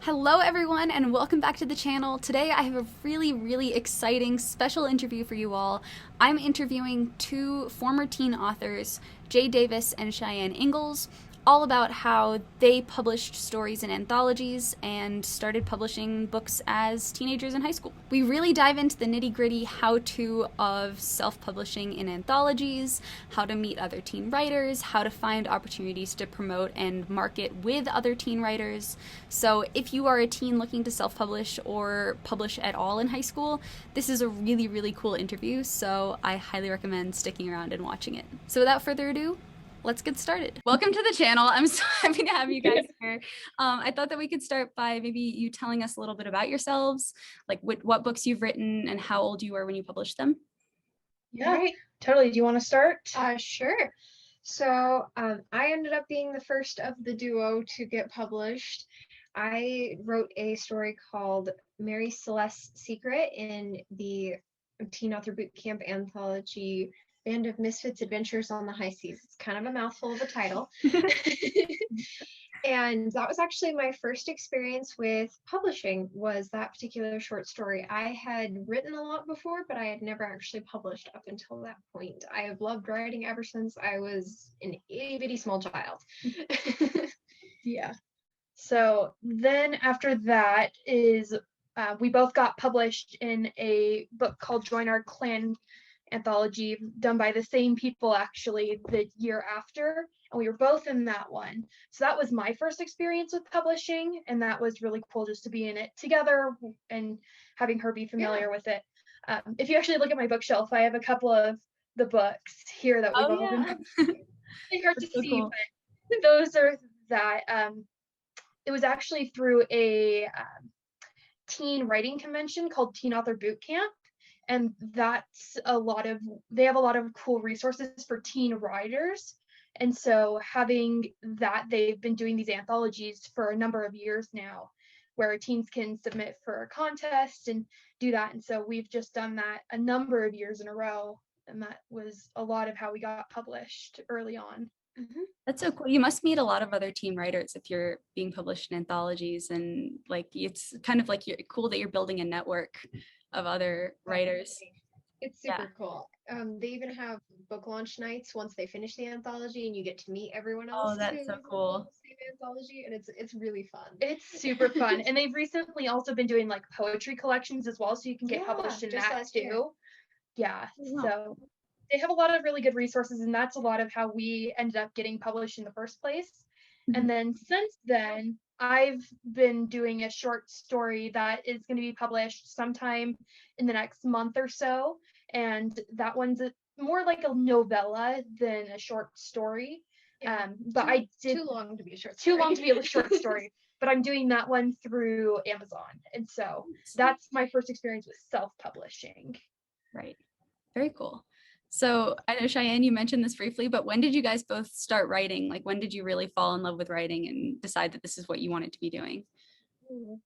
Hello everyone and welcome back to the channel. Today I have a really exciting special interview for you all. I'm interviewing two former teen authors, Jade Davis and Cheyenne Ingalls, all about how they published stories in anthologies and started publishing books as teenagers in high school. We really dive into the nitty-gritty how-to of self-publishing in anthologies, how to meet other teen writers, how to find opportunities to promote and market with other teen writers. So if you are a teen looking to self-publish or publish at all in high school, this is a really cool interview, so I highly recommend sticking around and watching it. So without further ado, let's get started. Welcome to the channel. I'm so happy to have you guys here. I thought that we could start by maybe you telling us a little bit about yourselves, like what books you've written and how old you were when you published them. Yeah, right. Totally. Do you want to start? Sure. So I ended up being the first of the duo to get published. I wrote a story called Mary Celeste's Secret in the Teen Author Bootcamp Anthology Band of Misfits Adventures on the High Seas. It's kind of a mouthful of a title. And that was actually my first experience with publishing, was that particular short story. I had written a lot before, but I had never actually published up until that point. I have loved writing ever since I was an itty bitty small child. Yeah. So then after that is we both got published in a book called Join Our Clan anthology, done by the same people actually the year after, and we were both in that one. So that was my first experience with publishing, and that was really cool just to be in it together and having her be familiar with it. If you actually look at my bookshelf, I have a couple of the books here that we've all been really hard to see, cool. But those are that. It was actually through a teen writing convention called Teen Author Bootcamp. And that's they have a lot of cool resources for teen writers. And so having that, they've been doing these anthologies for a number of years now, where teens can submit for a contest and do that. And so we've just done that a number of years in a row. And that was a lot of how we got published early on. Mm-hmm. That's so cool. You must meet a lot of other teen writers if you're being published in anthologies, and like it's kind of like cool that you're building a network of other writers. It's super cool. They even have book launch nights once they finish the anthology, and you get to meet everyone else. Oh, that's so cool. The same anthology, and it's really fun. It's super fun. And they've recently also been doing like poetry collections as well, so you can get published in that too. Yeah. Wow. So they have a lot of really good resources, and that's a lot of how we ended up getting published in the first place. Mm-hmm. And then since then, I've been doing a short story that is going to be published sometime in the next month or so. And that one's more like a novella than a short story. Yeah, but I did too long to be a short story. Too long to be a short story. But I'm doing that one through Amazon. And so that's my first experience with self-publishing. Right. Very cool. So I know, Cheyenne, you mentioned this briefly, but when did you guys both start writing? Like, when did you really fall in love with writing and decide that this is what you wanted to be doing?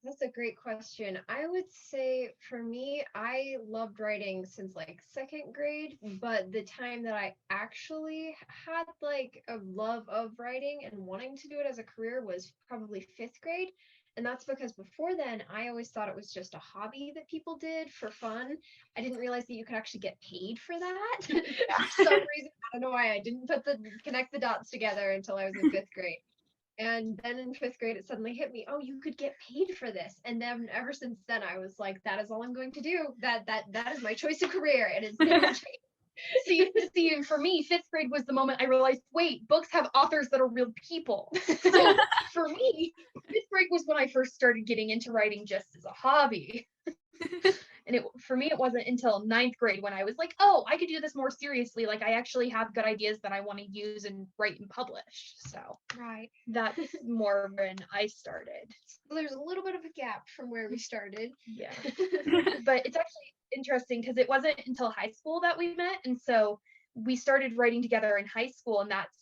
That's a great question. I would say for me, I loved writing since like second grade, but the time that I actually had like a love of writing and wanting to do it as a career was probably fifth grade. And that's because before then, I always thought it was just a hobby that people did for fun. I didn't realize that you could actually get paid for that. For some reason, I don't know why I didn't connect the dots together until I was in fifth grade. And then in fifth grade, it suddenly hit me, oh, you could get paid for this. And then ever since then, I was like, that is all I'm going to do. That is my choice of career. And it's never changed. See, and for me, fifth grade was the moment I realized, wait, books have authors that are real people. So for me, fifth grade was when I first started getting into writing just as a hobby. And for me, it wasn't until ninth grade when I was like, oh, I could do this more seriously. Like, I actually have good ideas that I want to use and write and publish. So that's more when I started. So there's a little bit of a gap from where we started. Yeah. But it's actually interesting because it wasn't until high school that we met. And so we started writing together in high school. And that's,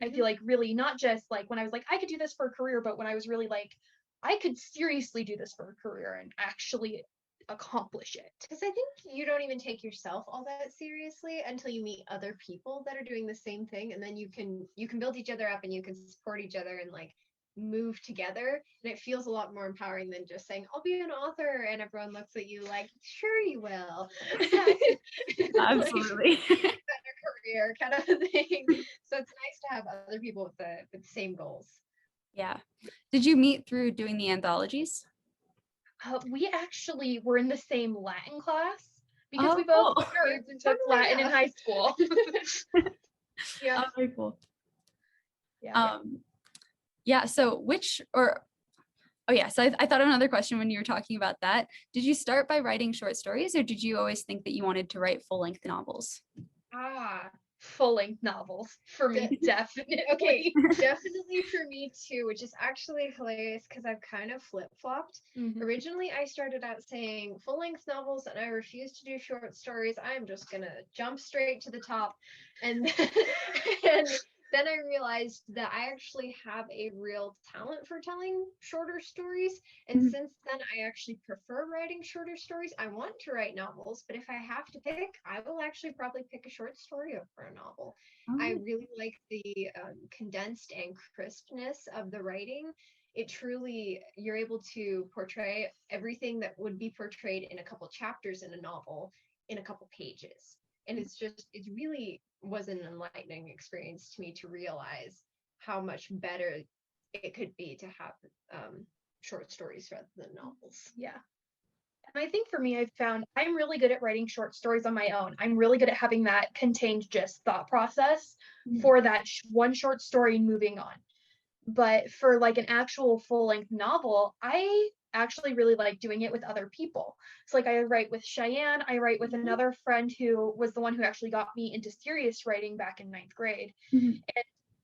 I feel like, really not just like when I was like, I could do this for a career, but when I was really like, I could seriously do this for a career and actually accomplish it. Because I think you don't even take yourself all that seriously until you meet other people that are doing the same thing, and then you can build each other up and you can support each other and like move together, and it feels a lot more empowering than just saying, I'll be an author, and everyone looks at you like, sure you will. Absolutely. Better career kind of thing. So it's nice to have other people with the same goals. Yeah. Did you meet through doing the anthologies? We actually were in the same Latin class because Oh, we both cool. nerds and took Latin in high school. Oh, very cool. Yeah. Yeah. So I thought of another question when you were talking about that. Did you start by writing short stories, or did you always think that you wanted to write full-length novels? Full-length novels for me, definitely. Okay, definitely for me too, which is actually hilarious because I've kind of flip-flopped. Originally, I started out saying full-length novels, and I refused to do short stories. I'm just gonna jump straight to the top, and then I realized that I actually have a real talent for telling shorter stories. And since then, I actually prefer writing shorter stories. I want to write novels, but if I have to pick, I will actually probably pick a short story over a novel. I really like the condensed and crispness of the writing. It truly, you're able to portray everything that would be portrayed in a couple chapters in a novel in a couple pages. And it really was an enlightening experience to me to realize how much better it could be to have short stories rather than novels. Yeah. And I think for me, I've found I'm really good at writing short stories on my own. I'm really good at having that contained just thought process for that one short story moving on. But for like an actual full-length novel, I actually really like doing it with other people. So like I write with Cheyenne, I write with another friend who was the one who actually got me into serious writing back in 9th grade. And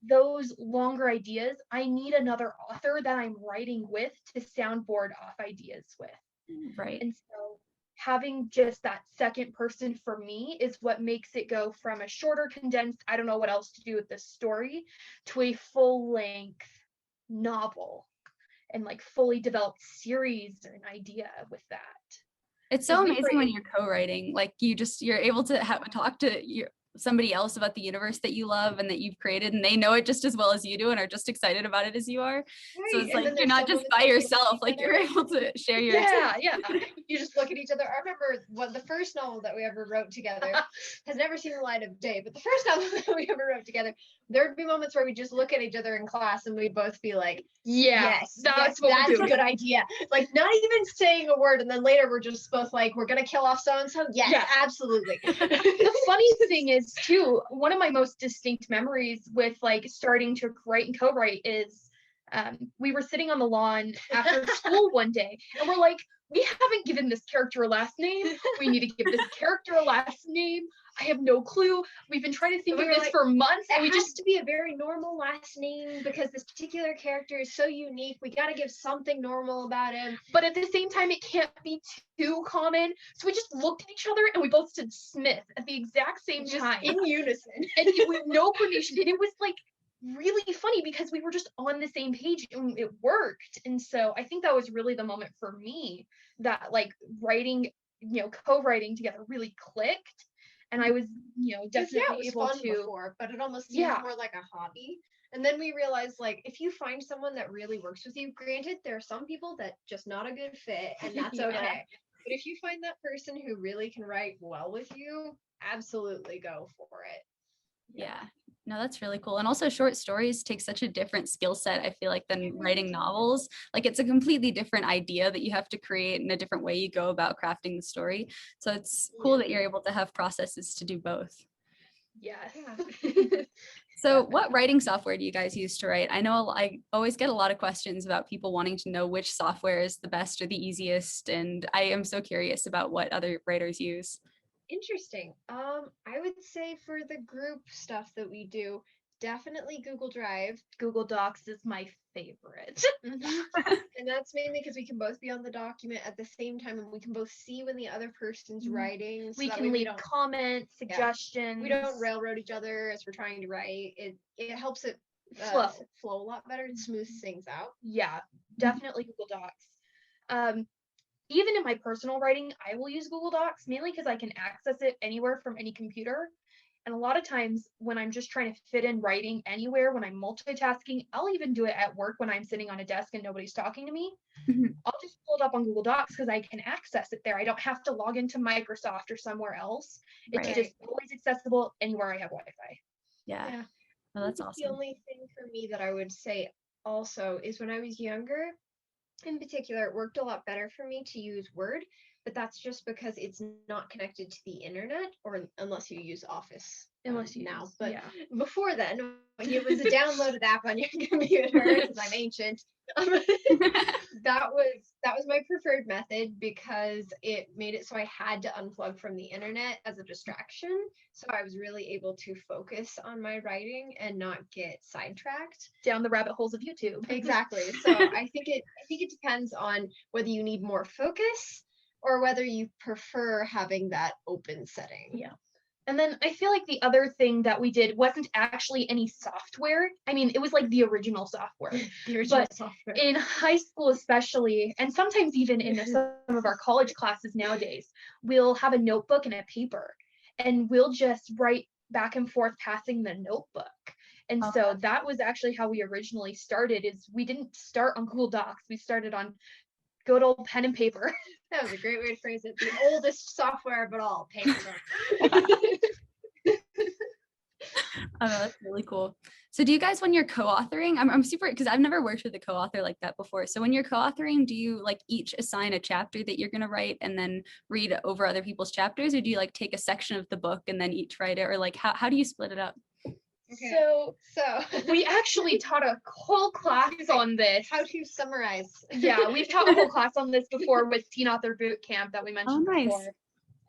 those longer ideas, I need another author that I'm writing with to soundboard off ideas with. Right. And so having just that second person for me is what makes it go from a shorter, condensed, I don't know what else to do with this story, to a full-length novel and like fully developed series or an idea with that. It's so amazing when you're co-writing, like you're able to talk to somebody else about the universe that you love and that you've created, and they know it just as well as you do and are just excited about it as you are. Right. So it's like you're not just by yourself, like you're able to share your You just look at each other. I remember the first novel that we ever wrote together has never seen the light of day, but the first novel that we ever wrote together, there would be moments where we just look at each other in class and we'd both be like, yes, that's a good idea. Like not even saying a word, and then later we're just both like, we're gonna kill off so and so. Yes, absolutely. The funny thing is too, one of my most distinct memories with like starting to write and co-write is we were sitting on the lawn after school one day and we're like, we haven't given this character a last name. We need to give this character a last name. I have no clue. We've been trying to think of this for months. And we just to be a very normal last name because this particular character is so unique. We got to give something normal about him. But at the same time, it can't be too common. So we just looked at each other and we both said Smith at the exact same time. In unison. And with no coordination. And it was like really funny because we were just on the same page and it worked. And so I think that was really the moment for me that like writing, co-writing together really clicked. And I was, definitely able to before, but it almost seems more like a hobby. And then we realized, like, if you find someone that really works with you, granted, there are some people that just not a good fit, and that's okay. But if you find that person who really can write well with you, absolutely go for it. Yeah. No, that's really cool. And also short stories take such a different skill set, I feel like, than writing novels. Like it's a completely different idea that you have to create and a different way you go about crafting the story. So it's cool that you're able to have processes to do both. Yes. So what writing software do you guys use to write? I know I always get a lot of questions about people wanting to know which software is the best or the easiest. And I am so curious about what other writers use. Interesting. I would say for the group stuff that we do, definitely Google Drive. Google Docs is my favorite. And that's mainly because we can both be on the document at the same time and we can both see when the other person's writing. So we can leave comments, suggestions. We don't railroad each other as we're trying to write. It helps it flow a lot better and smooths things out. Yeah, definitely Google Docs. Even in my personal writing, I will use Google Docs mainly because I can access it anywhere from any computer. And a lot of times when I'm just trying to fit in writing anywhere, when I'm multitasking, I'll even do it at work when I'm sitting on a desk and nobody's talking to me. I'll just pull it up on Google Docs because I can access it there. I don't have to log into Microsoft or somewhere else. It's just always accessible anywhere I have Wi-Fi. Yeah. Well, that's awesome. The only thing for me that I would say also is when I was younger, in particular, it worked a lot better for me to use Word, but that's just because it's not connected to the internet, or unless you use Office now. But before then, when it was a downloaded app on your computer, because I'm ancient, that was my preferred method because it made it so I had to unplug from the internet as a distraction. So I was really able to focus on my writing and not get sidetracked down the rabbit holes of YouTube. Exactly. So I think it depends on whether you need more focus or whether you prefer having that open setting. Yeah. And then I feel like the other thing that we did wasn't actually any software. I mean, it was like the original software. Software. In high school especially, and sometimes even in some of our college classes nowadays, we'll have a notebook and a paper, and we'll just write back and forth passing the notebook. And so that was actually how we originally started, is we didn't start on Google Docs. We started on good old pen and paper. That was a great way to phrase it. The oldest software of it all, paper. Oh, that's really cool. So do you guys, when you're co-authoring, I'm super, because I've never worked with a co-author like that before. So when you're co-authoring, do you like each assign a chapter that you're going to write and then read over other people's chapters? Or do you like take a section of the book and then each write it? Or like, how do you split it up? Okay. So we actually taught a whole class on this. How to summarize. Yeah, we've taught a whole class on this before with Teen Author Boot Camp that we mentioned before.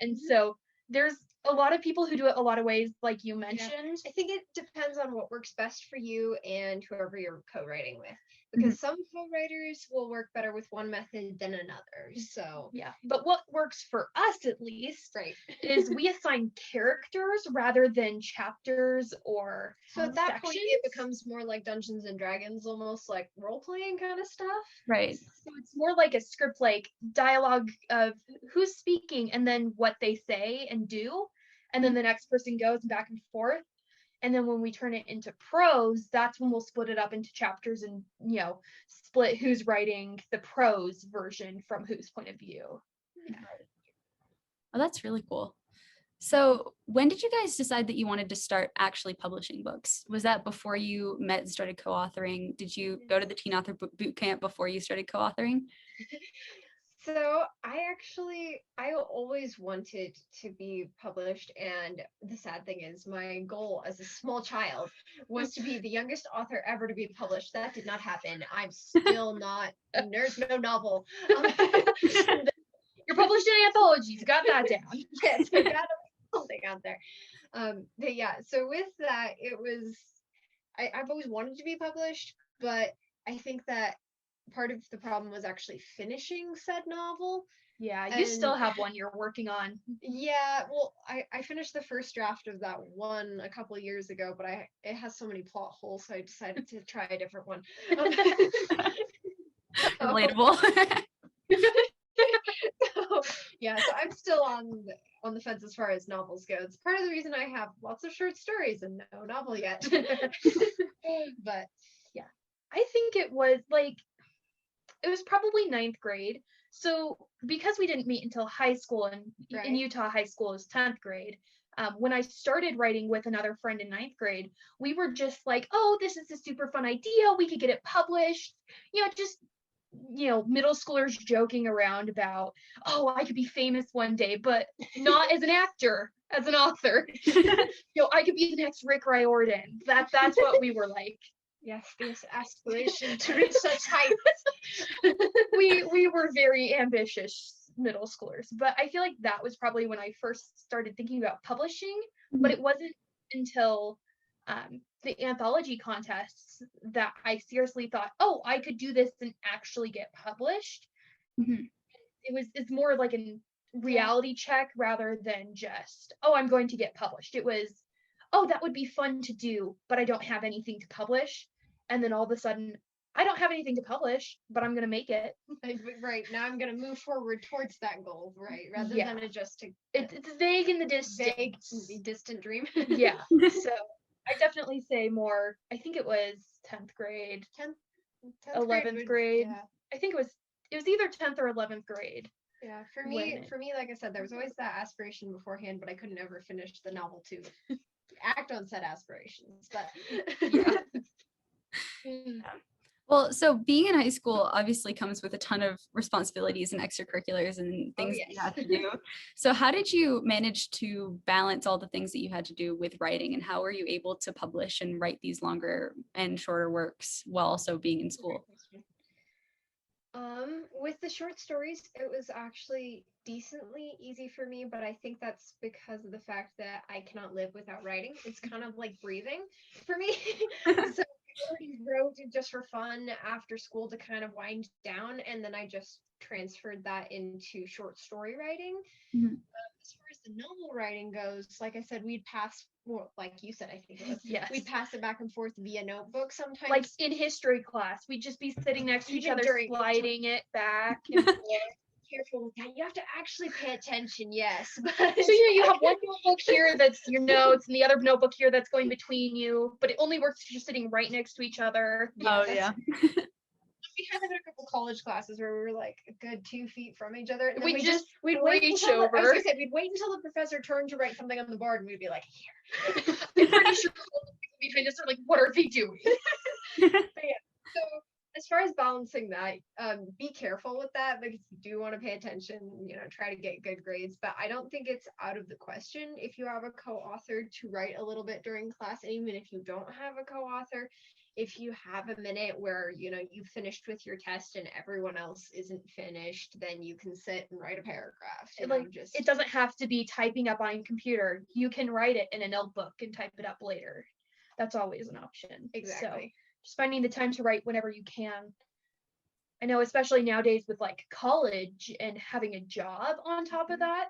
And so there's a lot of people who do it a lot of ways, like you mentioned. Yeah. I think it depends on what works best for you and whoever you're co-writing with. Because some co-writers will work better with one method than another. So yeah, but what works for us at least, is we assign characters rather than chapters or so at that point it becomes more like Dungeons and Dragons, almost like role-playing kind of stuff. Right. So it's more like a script, like dialogue of who's speaking and then what they say and do, and then the next person goes back and forth. And then when we turn it into prose, that's when we'll split it up into chapters and, split who's writing the prose version from whose point of view. Yeah. Oh, that's really cool. So when did you guys decide that you wanted to start actually publishing books? Was that before you met and started co-authoring? Did you go to the Teen Author Boot Camp before you started co-authoring? So I always wanted to be published, and the sad thing is my goal as a small child was to be the youngest author ever to be published. That did not happen. I'm still not there's no novel. You're published in anthologies. Got that down. Yes, I got something out there. But yeah, so with that, it was I've always wanted to be published, but I think that part of the problem was actually finishing said novel. Yeah, you still have one you're working on. Yeah, well, I finished the first draft of that one a couple of years ago, but it has so many plot holes, so I decided to try a different one. Relatable. So I'm still on the fence as far as novels go. It's part of the reason I have lots of short stories and no novel yet. But yeah, I think it was probably 9th grade. So because we didn't meet until high school, and in Utah, high school is 10th grade. When I started writing with another friend in 9th grade, we were just like, oh, this is a super fun idea. We could get it published. Middle schoolers joking around about, oh, I could be famous one day, but not as an actor, as an author. I could be the next Rick Riordan. That's what we were like. Yes, this aspiration to reach such heights. we were very ambitious middle schoolers, but I feel like that was probably when I first started thinking about publishing. But it wasn't until the anthology contests that I seriously thought, oh, I could do this and actually get published. It's more like a reality check rather than just, oh, I'm going to get published. It was, oh, that would be fun to do, but I don't have anything to publish. And then all of a sudden I don't have anything to publish, but I'm going to make it. Right. Now I'm going to move forward towards that goal, right? Rather Yeah. than just a It's vague in the distance. vague, distant dream. Yeah. So I definitely say more. I think it was 10th grade, 11th grade. Yeah. I think it was either 10th or 11th grade. Yeah. For me, like I said, there was always that aspiration beforehand, but I couldn't ever finish the novel to act on said aspirations. But Yeah. Well, so being in high school obviously comes with a ton of responsibilities and extracurriculars and things that you have to do. So how did you manage to balance all the things that you had to do with writing, and how were you able to publish and write these longer and shorter works while also being in school? With the short stories, it was actually decently easy for me, but I think that's because of the fact that I cannot live without writing. It's kind of like breathing for me. So I already wrote it just for fun after school to kind of wind down, and then I just transferred that into short story writing. Mhm. As far as the novel writing goes, like I said, we'd pass, well, like you said, I think it was, Yes. we'd pass it back and forth via notebook sometimes. Like in history class, we'd just be sitting next to each Even other, during- sliding it back and forth. Careful with that. You have to actually pay attention, yes. But So you have one notebook here that's your notes, and the other notebook here that's going between you. But it only works if you're sitting right next to each other. Oh yeah. We had a couple college classes where we were like a good 2 feet from each other. And then We'd we'd reach I was over. gonna say, we'd wait until the professor turned to write something on the board, and we'd be like, here. I'm pretty sure behind us are like, what are they doing? But yeah, so as far as balancing that, be careful with that, because you do want to pay attention, try to get good grades. But I don't think it's out of the question if you have a co-author to write a little bit during class. And even if you don't have a co-author, if you have a minute where you've finished with your test and everyone else isn't finished, then you can sit and write a paragraph. It doesn't have to be typing up on a computer. You can write it in a notebook and type it up later. That's always an option. Exactly. So just finding the time to write whenever you can. I know, especially nowadays with like college and having a job on top of that,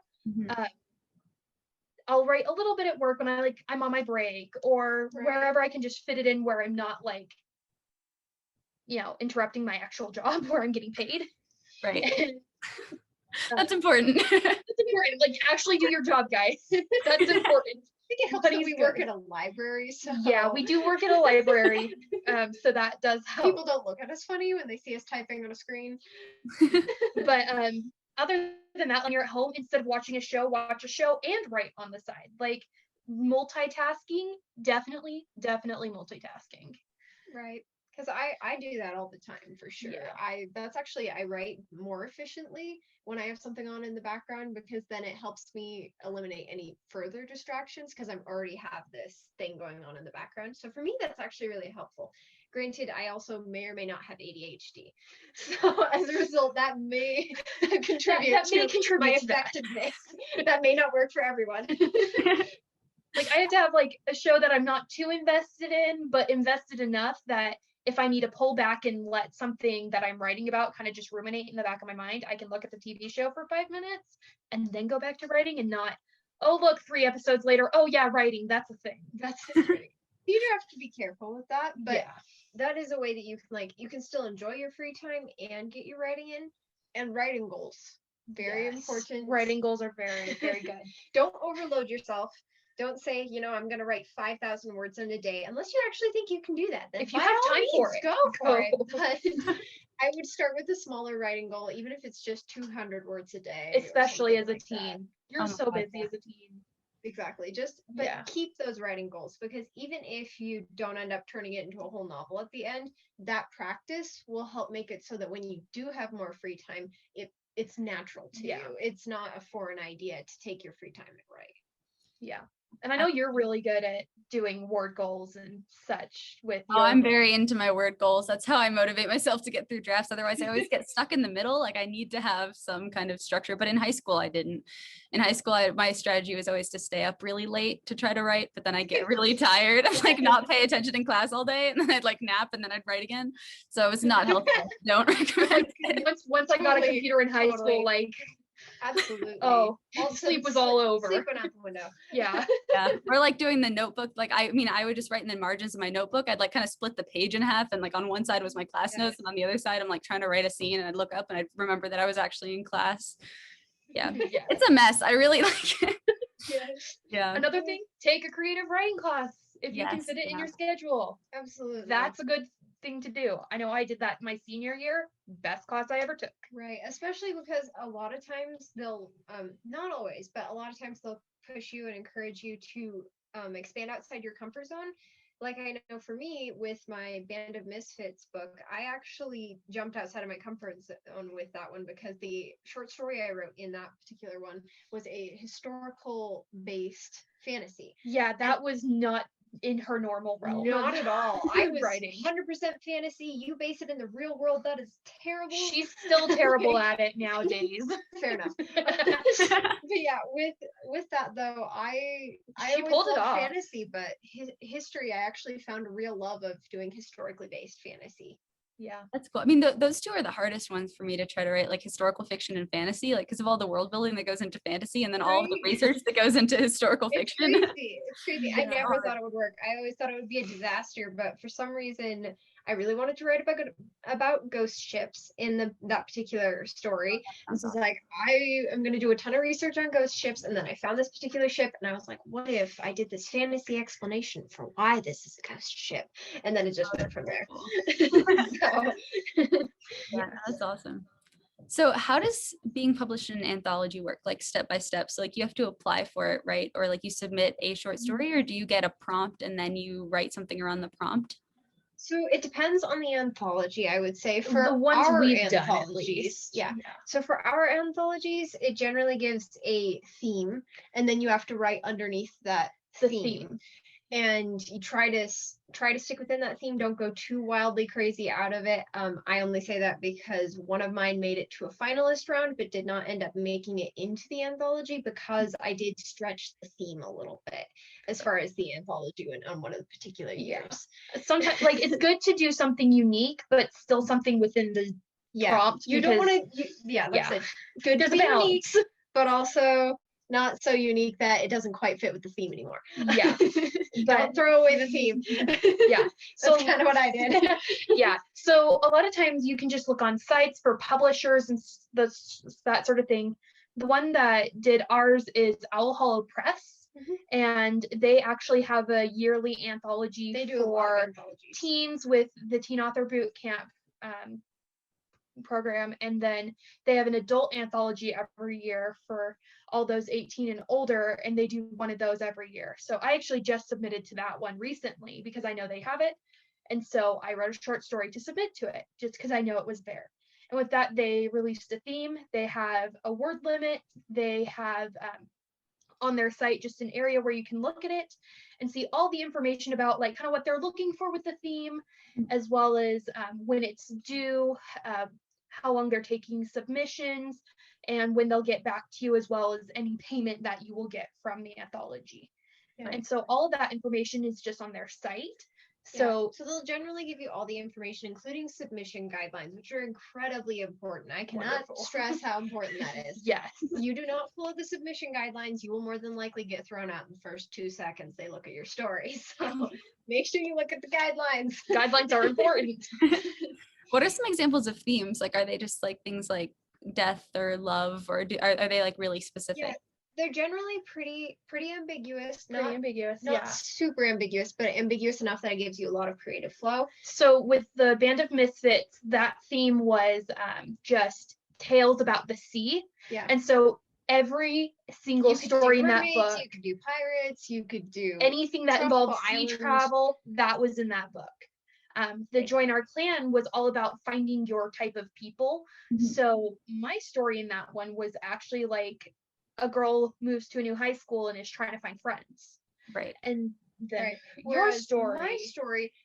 I'll write a little bit at work when I'm on my break, or wherever I can just fit it in where I'm not like, interrupting my actual job where I'm getting paid. Right. That's important. That's important. Like, actually do your job, guys. That's important. I think it helps that we work at a library. So yeah, we do work at a library. So that does help. People don't look at us funny when they see us typing on a screen. But other than that, when you're at home, instead of watching a show, watch a show and write on the side. Like, multitasking, definitely multitasking. Right. Because I do that all the time, for sure. Yeah. I write more efficiently when I have something on in the background, because then it helps me eliminate any further distractions, because I already have this thing going on in the background. So for me, that's actually really helpful. Granted, I also may or may not have ADHD. So as a result, that may contribute to my effectiveness. That may not work for everyone. Like, I have to have like a show that I'm not too invested in, but invested enough that if I need to pull back and let something that I'm writing about kind of just ruminate in the back of my mind, I can look at the TV show for 5 minutes and then go back to writing, and not, oh, look, 3 episodes later, oh yeah, writing, that's a thing. That's a thing. You do have to be careful with that, but that is a way that you can still enjoy your free time and get your writing in. And writing goals, very important. Writing goals are very, very good. Don't overload yourself. Don't say, I'm going to write 5,000 words in a day, unless you actually think you can do that. Then if you have time for it, go for it. But I would start with a smaller writing goal, even if it's just 200 words a day. Especially as a teen. You're so busy as a teen. Exactly. Keep those writing goals, because even if you don't end up turning it into a whole novel at the end, that practice will help make it so that when you do have more free time, it's natural to you. It's not a foreign idea to take your free time and write. Yeah. And I know you're really good at doing word goals and such with your... Oh, I'm very into my word goals. That's how I motivate myself to get through drafts. Otherwise, I always get stuck in the middle. Like, I need to have some kind of structure. But in high school, I didn't. In high school, my strategy was always to stay up really late to try to write. But then I get really tired and like not pay attention in class all day. And then I'd like nap and then I'd write again. So it was not helpful. Don't recommend it. Once I got a computer in high school, like, Absolutely. Oh, Also, sleep was all over. Sleeping out the window. Yeah. Yeah. Or like doing the notebook. Like, I mean, I would just write in the margins of my notebook. I'd like kind of split the page in half. And like on one side was my class Yes. notes. And on the other side, I'm like trying to write a scene, and I'd look up and I'd remember that I was actually in class. Yeah. Yeah. It's a mess. I really like it. Yes. Yeah. Another thing, take a creative writing class if you can Yes, fit it in yeah. your schedule. Absolutely. That's a good thing to do. I know I did that my senior year. Best class I ever took. Right, especially because a lot of times they'll, not always, but a lot of times they'll push you and encourage you to expand outside your comfort zone. Like I know for me with my Band of Misfits book, I actually jumped outside of my comfort zone with that one because the short story I wrote in that particular one was a historical based fantasy. Yeah, that was not in her normal realm. Not at all. I was writing. 100% fantasy. You base it in the real world. That is terrible. She's still terrible at it nowadays. Fair enough. But yeah, with that though, I She always pulled it loved off. fantasy, but history, I actually found a real love of doing historically based fantasy. Yeah. That's cool. I mean, those two are the hardest ones for me to try to write, like historical fiction and fantasy, like because of all the world building that goes into fantasy, and then all of the Right. research that goes into historical It's fiction. crazy. It's crazy. I Yeah. never thought it would work. I always thought it would be a disaster, but for some reason, I really wanted to write about ghost ships in that particular story. And so it's like, I am going to do a ton of research on ghost ships, and then I found this particular ship, and I was like, what if I did this fantasy explanation for why this is a ghost ship? And then it just went from there. So, Yeah, that's awesome. So how does being published in an anthology work, like step by step? So like you have to apply for it, right? Or like you submit a short story, or do you get a prompt and then you write something around the prompt? so it depends on the anthology, I would say. For The ones our we've done, at anthologies, least. yeah. So for our anthologies, it generally gives a theme, and then you have to write underneath that The theme. And you try to stick within that theme. Don't go too wildly crazy out of it. I only say that because one of mine made it to a finalist round, but did not end up making it into the anthology because I did stretch the theme a little bit as far as the anthology went on one of the particular years. Sometimes, like, it's good to do something unique, but still something within the prompt. You don't want to. That's it. Good to be unique, but also not so unique that it doesn't quite fit with the theme anymore. Yeah. But don't throw away the theme. Yeah. So that's kind of what I did. Yeah. So a lot of times you can just look on sites for publishers and that sort of thing. The one that did ours is Owl Hollow Press. And they actually have a yearly anthology for teens with the Teen Author Boot Camp program, and then they have an adult anthology every year for all those 18 and older, and they do one of those every year. So I actually just submitted to that one recently because I know they have it, and so I wrote a short story to submit to it just because I know it was there. And with that, they released a theme. They have a word limit. They have on their site just an area where you can look at it and see all the information about like kind of what they're looking for with the theme, as well as when it's due, how long they're taking submissions, and when they'll get back to you, as well as any payment that you will get from the anthology. Yeah. And so all of that information is just on their site. So they'll generally give you all the information, including submission guidelines, which are incredibly important. I cannot stress how important that is. Yes. You do not follow the submission guidelines, you will more than likely get thrown out in the first 2 seconds they look at your story. So make sure you look at the guidelines. Guidelines are important. What are some examples of themes? Like, are they just like things like death or love, or are they like really specific? Yeah, they're generally pretty ambiguous. Pretty ambiguous, not super ambiguous, but ambiguous enough that it gives you a lot of creative flow. So with the Band of Misfits, that theme was just tales about the sea. Yeah. And so every single story in that book, you could do pirates, you could do anything that involved sea travel, that was in that book. The Join Our Clan was all about finding your type of people. So my story in that one was actually like a girl moves to a new high school and is trying to find friends. Right. And then your story.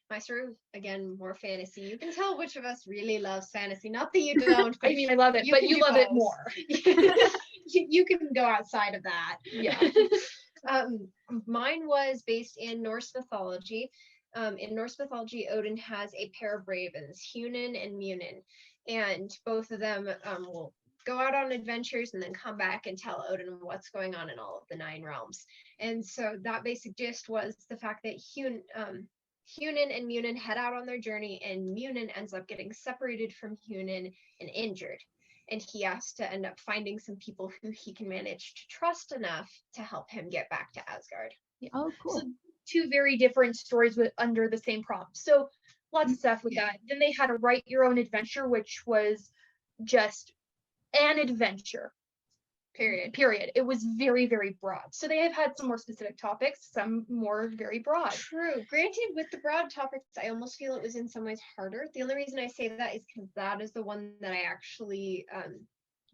My story, again, more fantasy. You can tell which of us really loves fantasy. Not that you don't. I mean, I love it, but you love it more. You can go outside of that. Yeah. Mine was based in Norse mythology. In Norse mythology, Odin has a pair of ravens, Hunin and Munin, and both of them go out on adventures and then come back and tell Odin what's going on in all of the 9 realms. And so that basic gist was the fact that Hunan and Munin head out on their journey, and Munin ends up getting separated from Hunan and injured. And he has to end up finding some people who he can manage to trust enough to help him get back to Asgard. Oh, cool. So 2 very different stories under the same prompt. So lots of stuff with that. Then they had a write your own adventure, which was just an adventure. Period. It was very, very broad. So they have had some more specific topics, some more very broad. True. Granted, with the broad topics, I almost feel it was in some ways harder. The only reason I say that is because that is the one that I actually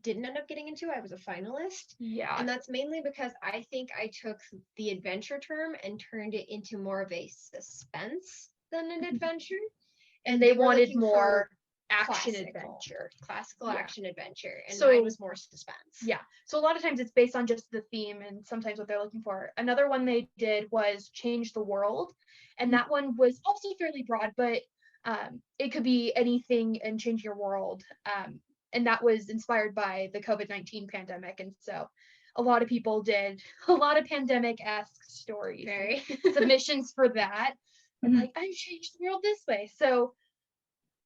didn't end up getting into. I was a finalist. Yeah. And that's mainly because I think I took the adventure term and turned it into more of a suspense than an adventure. And they were wanted looking more for action classical Yeah. action adventure, and So- mine was more suspense. Yeah. So a lot of times it's based on just the theme and sometimes what they're looking for. Another one they did was Change the World. And that one was also fairly broad, but it could be anything and change your world. And that was inspired by the COVID-19 pandemic. And so a lot of people did a lot of pandemic-esque stories, Very. submissions for that. And Mhm. like, I've changed the world this way. So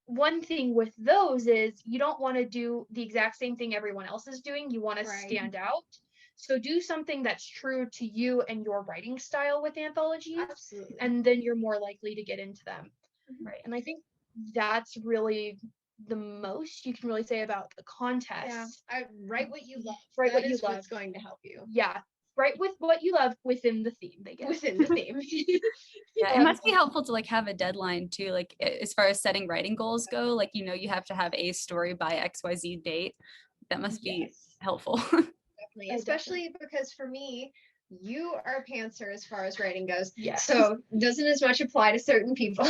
one thing with those is you don't want to do the exact same thing everyone else is doing. You want to Right. stand out. So do something that's true to you and your writing style with anthologies, Absolutely. and then you're more likely to get into them. Right. And I think that's really the most you can really say about the contest. Yeah. I write what you love. Write That what you is love. what's going to help you. Yeah. Write with what you love within the theme, they get. Within the theme. Yeah, it must be helpful to like have a deadline too, like as far as setting writing goals go, like you have to have a story by XYZ date. That must be Yes. helpful. Definitely. Oh, Especially because for me, you are a pantser as far as writing goes. Yes. So doesn't as much apply to certain people.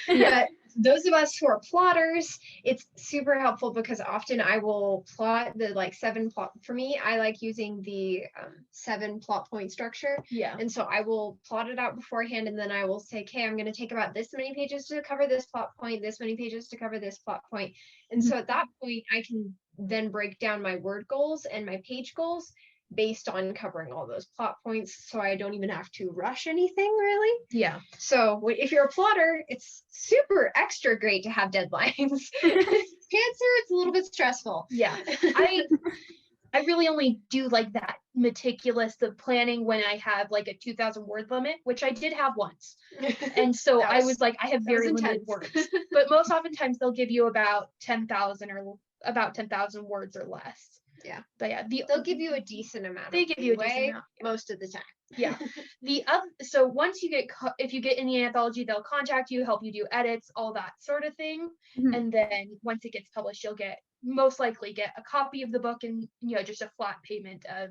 Yeah. But those of us who are plotters, it's super helpful because often I will plot the like 7 plot. For me, I like using the 7 plot point structure. Yeah. And so I will plot it out beforehand, and then I will say, okay, I'm going to take about this many pages to cover this plot point, this many pages to cover this plot point. And so at that point, I can then break down my word goals and my page goals based on covering all those plot points. So I don't even have to rush anything really. Yeah. So if you're a plotter, it's super extra great to have deadlines. Pantser, it's a little bit stressful. Yeah. I really only do like that meticulous of planning when I have like a 2,000 word limit, which I did have once. And so That I was- was like, I have very limited intense. words. But most oftentimes they'll give you about 10,000 or about 10,000 words or less. Yeah. But yeah, They'll give you a decent amount. They of give you a decent leeway amount, most of the time. Yeah. So once you get if you get in the anthology, they'll contact you, help you do edits, all that sort of thing. Mhm. And then once it gets published, you'll most likely get a copy of the book and just a flat payment of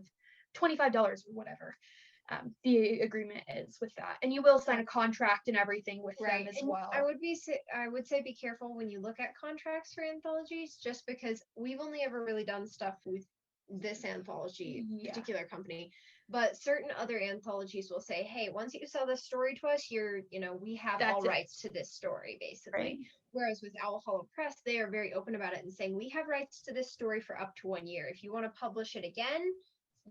$25 or whatever the agreement is with that. And you will sign a contract and everything with them as And well. I would say be careful when you look at contracts for anthologies, just because we've only ever really done stuff with this anthology particular company. But certain other anthologies will say, hey, once you sell this story to us, we have all rights to this story, basically. Right. Whereas with Owl Hollow Press, they are very open about it and saying, we have rights to this story for up to 1 year. If you want to publish it again,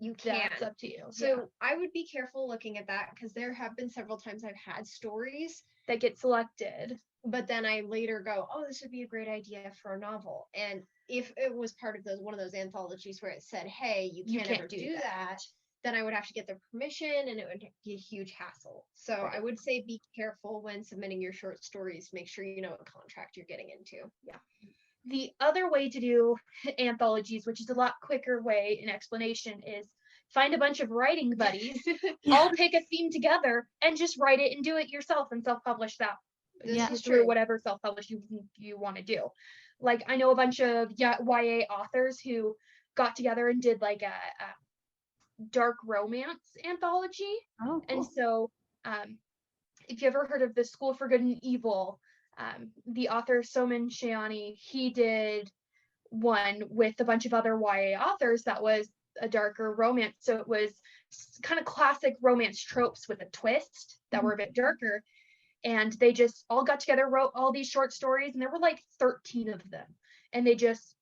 you can. That's up to you. So I would be careful looking at that, because there have been several times I've had stories that get selected. but then I later go, oh, this would be a great idea for a novel. And if it was part of one of those anthologies where it said, hey, you can't ever do that, then I would have to get their permission, and it would be a huge hassle. So I would say be careful when submitting your short stories. Make sure you know what contract you're getting into. Yeah. The other way to do anthologies, which is a lot quicker way in explanation, is find a bunch of writing buddies, all pick a theme together, and just write it and do it yourself and self-publish that. This is through true. whatever self-publish you want to do. Like, I know a bunch of YA authors who got together and did like a dark romance anthology. Oh, cool. And so if you ever heard of the School for Good and Evil, the author Soman Cheyenne, he did one with a bunch of other YA authors that was a darker romance. So it was kind of classic romance tropes with a twist that were a bit darker. And they just all got together, wrote all these short stories, and there were like 13 of them. And they just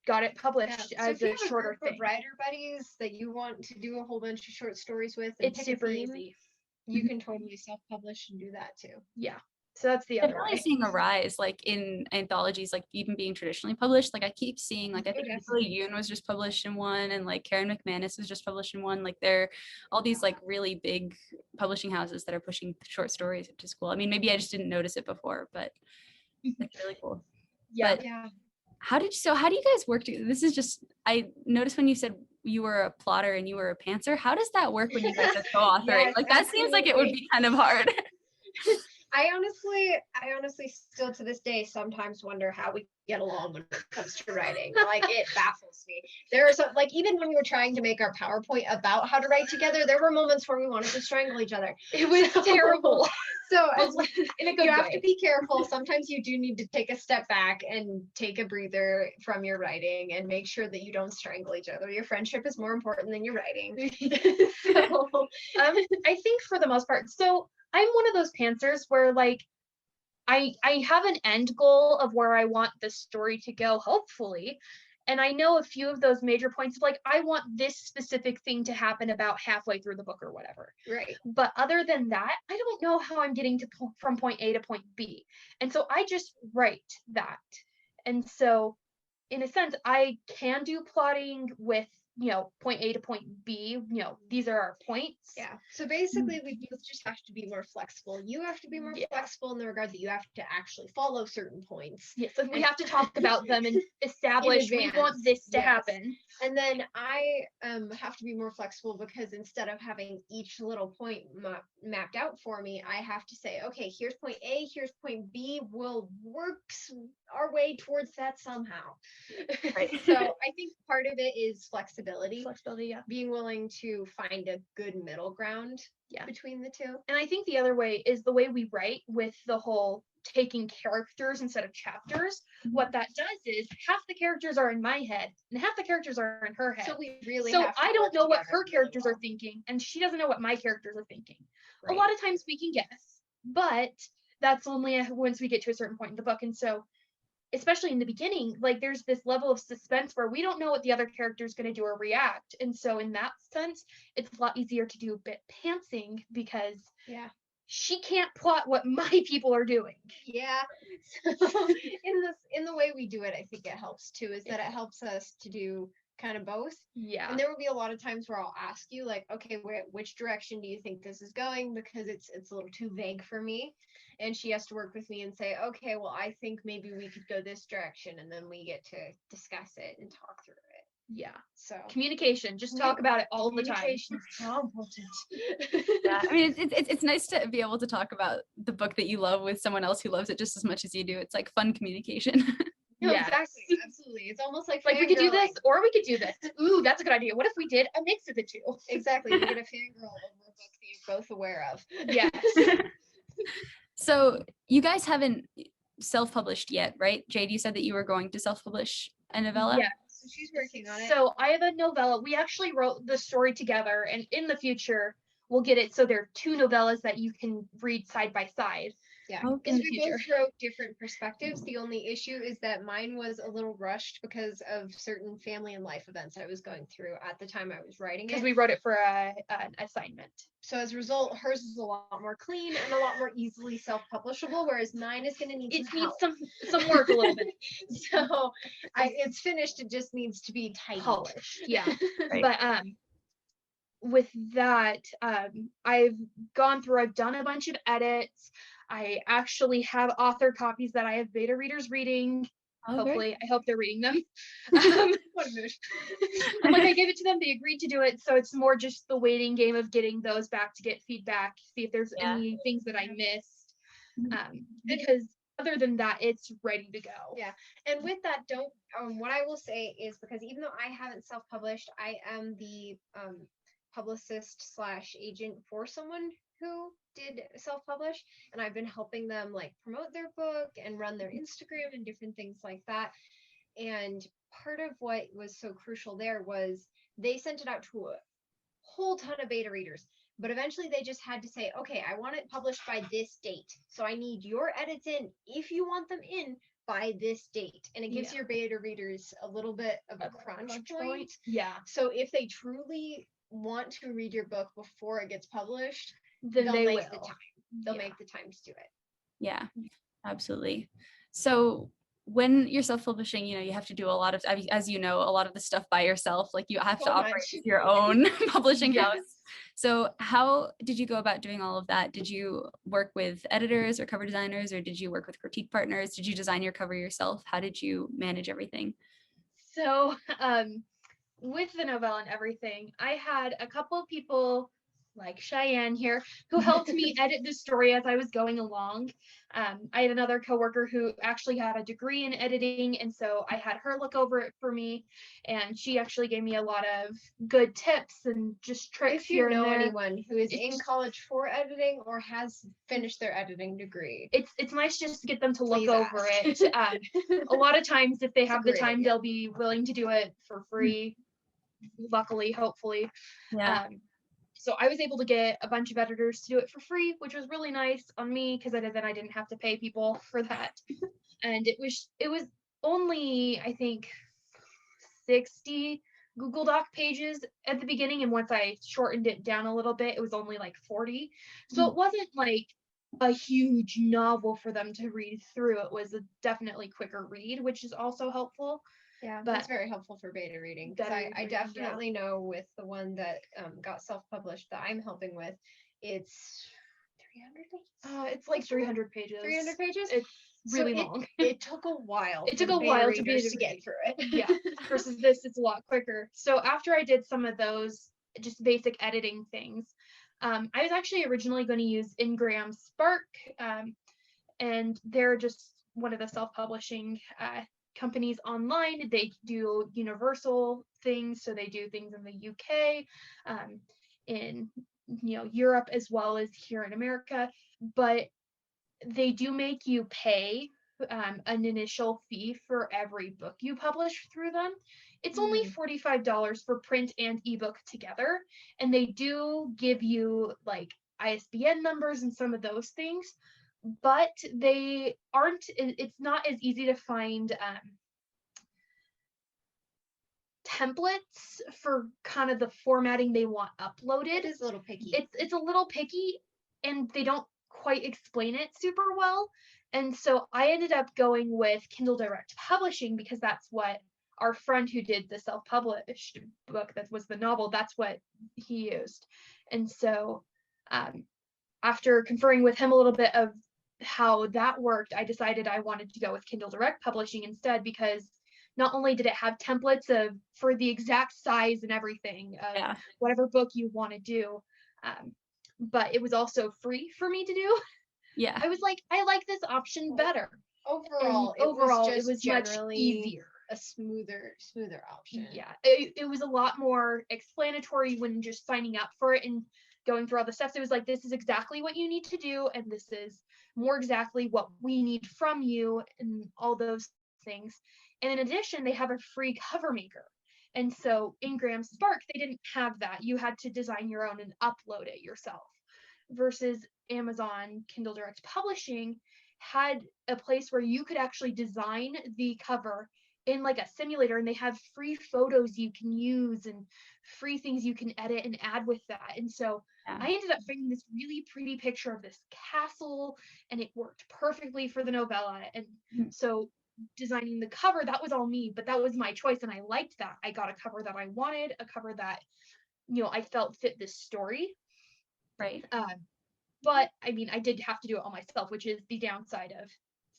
got it published Yeah. So as if you a have a shorter group thing. of writer buddies that you want to do a whole bunch of short stories with, and It's pick a super theme, easy. you can totally self-publish and do that too. Yeah. So that's the other Definitely way. seeing a rise like in anthologies, like even being traditionally published. Like I keep seeing, like I think definitely. Billy Yoon was just published in one, and like Karen McManus was just published in one. Like they're all these like really big publishing houses that are pushing short stories, which is cool. I mean, maybe I just didn't notice it before, but it's really cool. Yeah. But Yeah. how do you guys work together? This is just, I noticed when you said you were a plotter and you were a pantser. How does that work when you guys are co-authoring? Yes, Like that seems like it would be kind of hard. I honestly still to this day sometimes wonder how we get along when it comes to writing. Like it baffles me. There are some, like, even when we were trying to make our PowerPoint about how to write together, there were moments where we wanted to strangle each other. It was terrible. So In a good you have way. to be careful. Sometimes you do need to take a step back and take a breather from your writing and make sure that you don't strangle each other. Your friendship is more important than your writing. So I think for the most part, so I'm one of those pantsers where like I have an end goal of where I want the story to go, hopefully. And I know a few of those major points of like, I want this specific thing to happen about halfway through the book or whatever. right. But other than that, I don't know how I'm getting to from point A to point B. And so I just write that. And so in a sense, I can do plotting with, point A to point B, these are our points. Yeah. So basically, we both just have to be more flexible. You have to be more Yeah. flexible in the regard that you have to actually follow certain points. Yes, and we have to talk about them and establish we want this to Yes. happen. And then I have to be more flexible because instead of having each little point mapped out for me, I have to say, okay, here's point A, here's point B. We'll work our way towards that somehow. Right. So I think part of it is flexibility. Flexibility, yeah. Being willing to find a good middle ground between the two. And I think the other way is the way we write with the whole taking characters instead of chapters. What that does is half the characters are in my head and half the characters are in her head. So we really So have to I don't work know what together her really characters well. are thinking, and she doesn't know what my characters are thinking. Right. A lot of times we can guess, but that's only once we get to a certain point in the book. And so especially in the beginning, like there's this level of suspense where we don't know what the other character is going to do or react. And so in that sense, it's a lot easier to do a bit pantsing because she can't plot what my people are doing. Yeah. So in the way we do it, I think it helps too, is that it helps us to do kind of both. Yeah. And there will be a lot of times where I'll ask you like, okay, which direction do you think this is going? Because it's a little too vague for me. And she has to work with me and say, okay, well, I think maybe we could go this direction. And then we get to discuss it and talk through it. Yeah. So communication, just talk about it all the time. Communication is so important. Yeah, I mean, it's nice to be able to talk about the book that you love with someone else who loves it just as much as you do. It's like fun communication. No, Yes. exactly. Absolutely. It's almost like Like we could do fangirling. this or we could do this. Ooh, that's a good idea. What if we did a mix of the two? Exactly. You get a fangirl over a book that you're both aware of. Yes. So you guys haven't self-published yet, right? Jade, you said that you were going to self-publish a novella? Yeah. So she's working on it. So I have a novella. We actually wrote the story together, and in the future, we'll get it so there are two novellas that you can read side by side. Yeah, Okay. because we both wrote different perspectives. The only issue is that mine was a little rushed because of certain family and life events I was going through at the time I was writing Because it. we wrote it for an assignment. So as a result, hers is a lot more clean and a lot more easily self-publishable, whereas mine is going to need It some needs help. some work a little bit. So it's finished. It just needs to be tightened. Polished. Yeah. Right. But with that, I've gone through, I've done a bunch of edits. I actually have author copies that I have beta readers reading. Oh, Hopefully, I hope they're reading them. What a mood. Like I gave it to them, they agreed to do it. So it's more just the waiting game of getting those back to get feedback, see if there's Yeah. any things that I missed. Because other than that, it's ready to go. Yeah. And with that, what I will say is, because even though I haven't self-published, I am the publicist / agent for someone who did self-publish, and I've been helping them like promote their book and run their Instagram and different things like that. And part of what was so crucial there was they sent it out to a whole ton of beta readers, but eventually they just had to say, okay, I want it published by this date, so I need your edits in if you want them in by this date, and it gives Yeah. your beta readers a little bit of a crunch point. Yeah. So if they truly want to read your book before it gets published, Then they'll they make the will. time. They'll Yeah. make the time to do it. Yeah, absolutely. So when you're self-publishing, you have to do a lot of, as you know, a lot of the stuff by yourself. Like you have to So operate much. with your own publishing Yes. house. So how did you go about doing all of that? Did you work with editors or cover designers, or did you work with critique partners? Did you design your cover yourself? How did you manage everything? So, with the novella and everything, I had a couple of people like Cheyenne here who helped me edit the story as I was going along. I had another coworker who actually had a degree in editing, and so I had her look over it for me, and she actually gave me a lot of good tips and just tricks If you here and know there. anyone who is in It's- college for editing or has finished their editing degree, It's nice just to get them to look please over ask. it. A lot of times, if they It's a have the great time, idea. they'll be willing to do it for free. Luckily, hopefully. Yeah. So I was able to get a bunch of editors to do it for free, which was really nice on me because then I didn't have to pay people for that. And it was only, I think, 60 Google Doc pages at the beginning, and once I shortened it down a little bit, it was only like 40. So it wasn't like a huge novel for them to read through. It was a definitely quicker read, which is also helpful. Yeah, But that's very helpful for beta reading. Because beta I reading, yeah. definitely know with the one that got self-published that I'm helping with, it's 300 pages. It's like 300 pages. 300 pages. It's So really long. It took a while. It for took the a beta while to readers beta get read. through it. Yeah. Versus this, it's a lot quicker. So after I did some of those just basic editing things, I was actually originally going to use Ingram Spark, and they're just one of the self-publishing companies online. They do universal things, so they do things in the UK, in Europe, as well as here in America. But they do make you pay an initial fee for every book you publish through them. It's only $45 for print and ebook together, and they do give you like ISBN numbers and some of those things, but they aren't. It's not as easy to find templates for kind of the formatting they want uploaded. It is a little picky. It's a little picky, and they don't quite explain it super well. And so I ended up going with Kindle Direct Publishing because that's what our friend who did the self-published book, that was the novel, that's what he used. And so after conferring with him a little bit of how that worked, I decided I wanted to go with Kindle Direct Publishing instead, because not only did it have templates for the exact size and everything of whatever book you want to do, but it was also free for me to do. Yeah. I was like, I like this option better. Overall, it was much generally easier. A smoother option. Yeah, it was a lot more explanatory when just signing up for it and going through all the steps. It was like, this is exactly what you need to do, and this is more exactly what we need from you, and all those things. And in addition, they have a free cover maker. And so Ingram Spark, they didn't have that. You had to design your own and upload it yourself. Versus Amazon Kindle Direct Publishing had a place where you could actually design the cover in like a simulator, and they have free photos you can use and free things you can edit and add with that. And so I ended up finding this really pretty picture of this castle, and it worked perfectly for the novella. And so designing the cover, that was all me, but that was my choice, and I liked that. I got a cover that I wanted, a cover that I felt fit this story. Right. But I mean, I did have to do it all myself, which is the downside of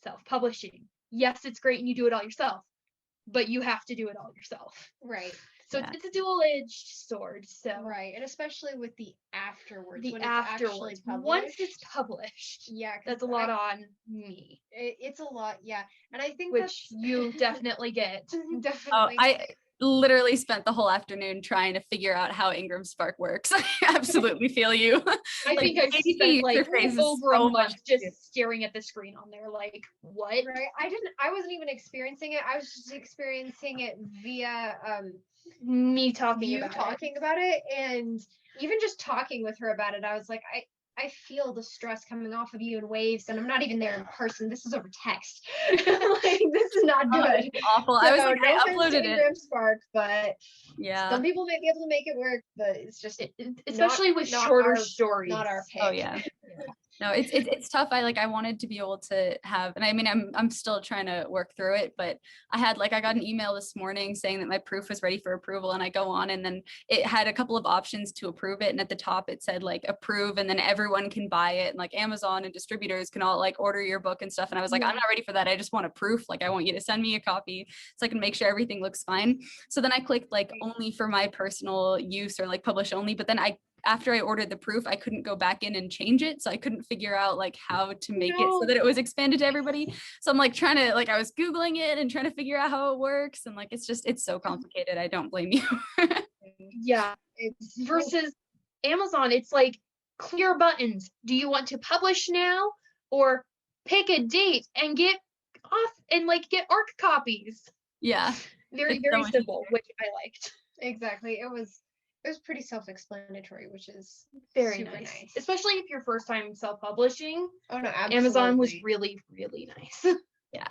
self-publishing. Yes, it's great and you do it all yourself, but you have to do it all yourself. Right. So it's a dual-edged sword. So right, and especially with the afterwards. The when afterwards, it's actually once it's published, yeah, that's a lot on me. It's a lot, yeah, and I think which you definitely get. Definitely. I literally spent the whole afternoon trying to figure out how Ingram Spark works. I absolutely feel you. I think I spent like over a month just staring at the screen on there, like, what? Right. I wasn't even experiencing it. I was just experiencing it via me talking about it, and even just talking with her about it, I was like, I I feel the stress coming off of you in waves, and I'm not even there in person. This is over text. Like, this is not good. Awful. So, I was like, no I offense to uploaded it. Ingram Spark, but Yeah. some people might be able to make it work, but it's just especially with not shorter our- stories. not our pick. Oh yeah. No, it's tough. I wanted to be able to have, and I mean, I'm still trying to work through it, but I got an email this morning saying that my proof was ready for approval, and I go on, and then it had a couple of options to approve it, and at the top it said like approve, and then everyone can buy it, and like Amazon and distributors can all like order your book and stuff, and I was like, I'm not ready for that. I just want a proof. Like, I want you to send me a copy so I can make sure everything looks fine. So then I clicked like only for my personal use, or like publish only, but then after I ordered the proof, I couldn't go back in and change it. So I couldn't figure out like how to make it so that it was expanded to everybody. So I'm like trying to, like, I was Googling it and trying to figure out how it works. And like, it's so complicated. I don't blame you. Yeah. Versus Amazon, it's like clear buttons. Do you want to publish now, or pick a date and get off and like get ARC copies? Yeah. Very, It's very so simple, which I liked. Exactly. It was pretty self-explanatory, which is Very super nice. Especially if you're first time self-publishing. Oh no, absolutely. Amazon was really, really nice. Yeah.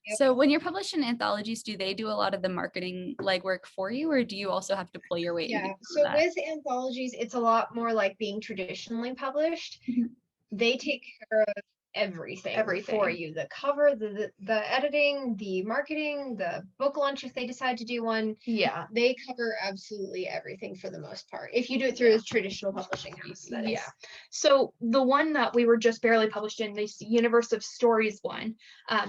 Yep. So when you're publishing anthologies, do they do a lot of the marketing legwork for you, or do you also have to pull your weight? Yeah. So with anthologies, it's a lot more like being traditionally published. Mhm. They take care of everything for you: the cover, the editing, the marketing, the book launch if they decide to do one. Yeah. They cover absolutely everything for the most part, if you do it through a traditional publishing house. That is. So the one that we were just barely published in, this Universe of Stories one,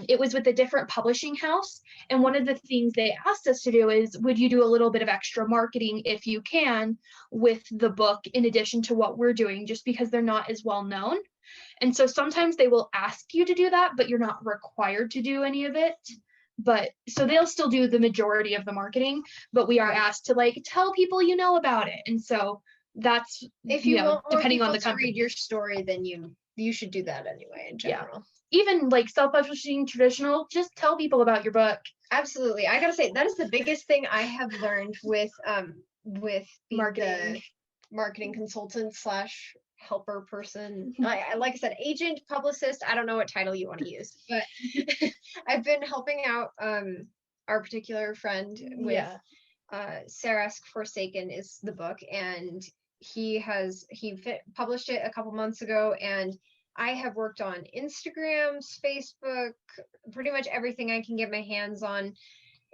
it was with a different publishing house, and one of the things they asked us to do is, would you do a little bit of extra marketing if you can with the book in addition to what we're doing, just because they're not as well known. And so sometimes they will ask you to do that, but you're not required to do any of it. But so they'll still do the majority of the marketing, but we are asked to like tell people you know about it. And so that's, if you want depending on the to company. read your story, then you should do that anyway in general. Even like self-publishing traditional, just tell people about your book. Absolutely. I gotta say, that is the biggest thing I have learned with Marketing. the marketing consultant / helper person. Like I said, agent, publicist, I don't know what title you want to use, but I've been helping out our particular friend with Sarask Forsaken is the book, and he published it a couple months ago, and I have worked on Instagrams, Facebook, pretty much everything I can get my hands on.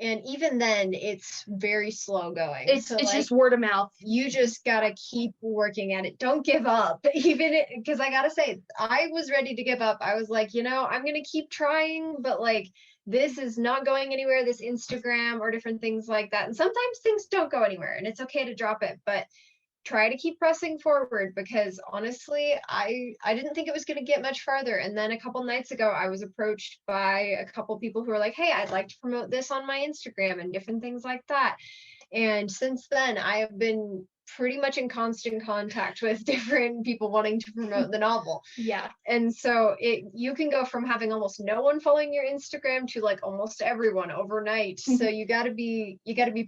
And even then, it's very slow going. It's just word of mouth. You just gotta keep working at it. Don't give up. Because I gotta say, I was ready to give up. I was like, I'm gonna keep trying, but like, this is not going anywhere. This Instagram or different things like that. And sometimes things don't go anywhere, and it's okay to drop it. But try to keep pressing forward, because honestly, I didn't think it was going to get much farther. And then a couple nights ago, I was approached by a couple people who were like, hey, I'd like to promote this on my Instagram and different things like that. And since then, I have been pretty much in constant contact with different people wanting to promote the novel. Yeah. And so you can go from having almost no one following your Instagram to like almost everyone overnight. So you gotta be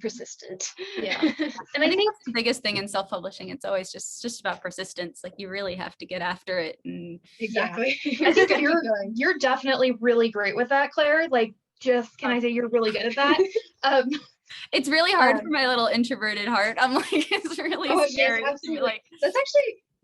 persistent. Yeah. And I think that's the biggest thing in self-publishing. It's always just about persistence. Like, you really have to get after it. And exactly. I think you're definitely really great with that, Claire. Like, can I say you're really good at that? It's really hard for my little introverted heart. I'm like, it's really scary. Yes, absolutely. Like,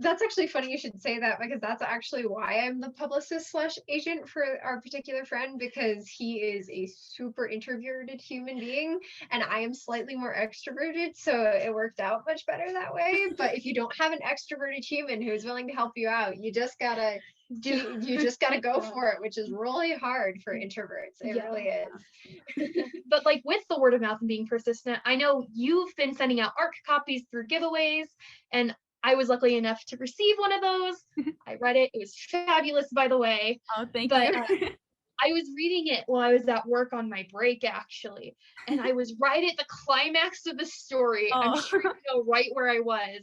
that's actually funny you should say that, because that's actually why I'm the publicist / agent for our particular friend, because he is a super introverted human being and I am slightly more extroverted, so it worked out much better that way. But if you don't have an extroverted human who's willing to help you out, you just gotta go for it, which is really hard for introverts. It really is. But like with the word of mouth and being persistent, I know you've been sending out ARC copies through giveaways, and I was lucky enough to receive one of those. I read it. It was fabulous, by the way. Oh, thank you. I was reading it while I was at work on my break, actually, and I was right at the climax of the story. Oh. I'm sure you know right where I was.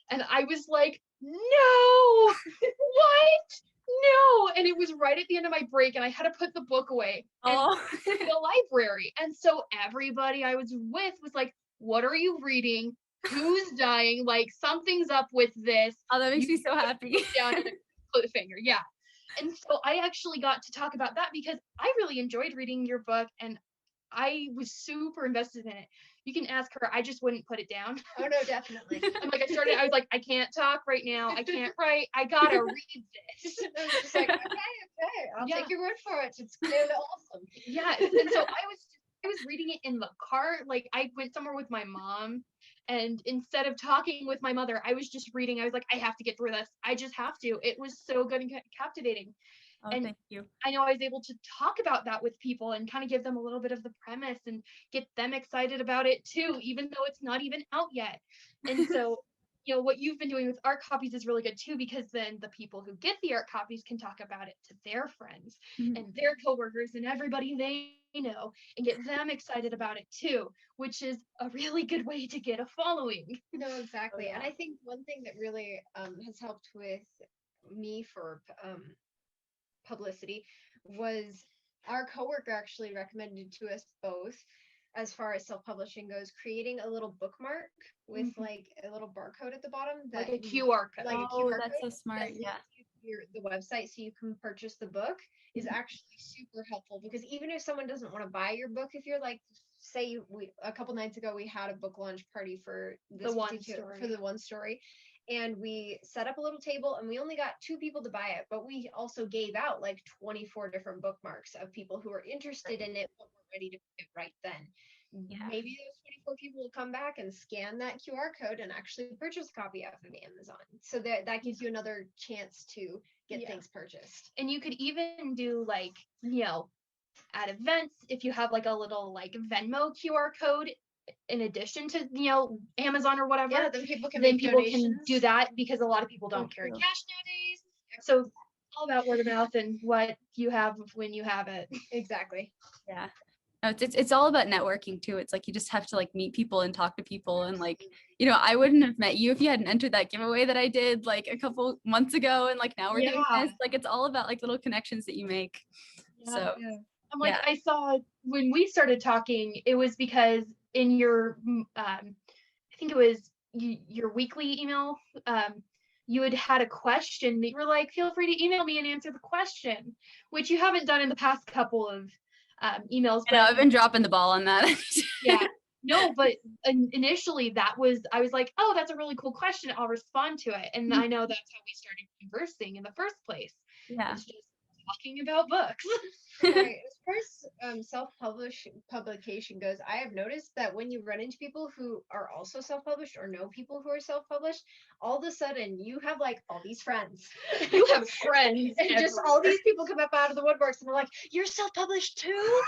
And I was like, no, what? No. And it was right at the end of my break, and I had to put the book away in the library. And so everybody I was with was like, what are you reading? who's dying? Like, something's up with this. Oh, that makes me so happy. Down and put a finger. Yeah. And so I actually got to talk about that because I really enjoyed reading your book and I was super invested in it. You can ask her. I just wouldn't put it down. Oh no, definitely. I'm like, I was like, I can't talk right now. I can't write. I gotta read this. I was just like, okay, I'll take your word for it. It's clearly awesome. Yeah. And so I was reading it in the car. Like, I went somewhere with my mom, and instead of talking with my mother, I was just reading. I was like, I have to get through this. I just have to. It was so good and captivating. Oh, And thank you. I know I was able to talk about that with people and kind of give them a little bit of the premise and get them excited about it too, even though it's not even out yet. And so, what you've been doing with art copies is really good too, because then the people who get the art copies can talk about it to their friends and their coworkers and everybody they know and get them excited about it too, which is a really good way to get a following. No, exactly. And I think one thing that really has helped with me for publicity was our coworker actually recommended to us both, as far as self-publishing goes, creating a little bookmark with like a little barcode at the bottom, that Like a QR code. like a Oh, QR that's so code smart. that Yeah. links you to the website so you can purchase the book is actually super helpful, because even if someone doesn't want to buy your book, if you're like, say a couple nights ago we had a book launch party for this for the one story, and we set up a little table and we only got 2 people to buy it, but we also gave out like 24 different bookmarks of people who are interested in it but were ready to pick it right then. Yeah. Maybe those 24 people will come back and scan that QR code and actually purchase a copy off of Amazon. So that gives you another chance to get things purchased. And you could even do like, at events, if you have like a little like Venmo QR code in addition to, Amazon or whatever, then people can do that, because a lot of people don't carry cash nowadays. So all about word of mouth and what you have when you have it. Exactly. Yeah. No, it's all about networking too. It's like you just have to like meet people and talk to people, and like, I wouldn't have met you if you hadn't entered that giveaway that I did like a couple months ago, and like now we're doing this. Like, it's all about like little connections that you make. So I'm like, I saw when we started talking, it was because in your I think it was your weekly email, you had a question that you were like, feel free to email me and answer the question, which you haven't done in the past couple of emails. I know, I've been dropping the ball on that. Yeah. No, but initially I was like, oh, that's a really cool question. I'll respond to it. And I know that's how we started conversing in the first place. Yeah. It's just talking about books. Right. As far as publication goes, I have noticed that when you run into people who are also self-published or know people who are self-published, all of a sudden you have like all these friends. You have friends. And just all these people come up out of the woodworks and they're like, you're self-published too?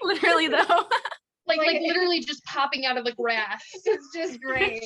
Literally though. like literally just popping out of the grass. It's just great.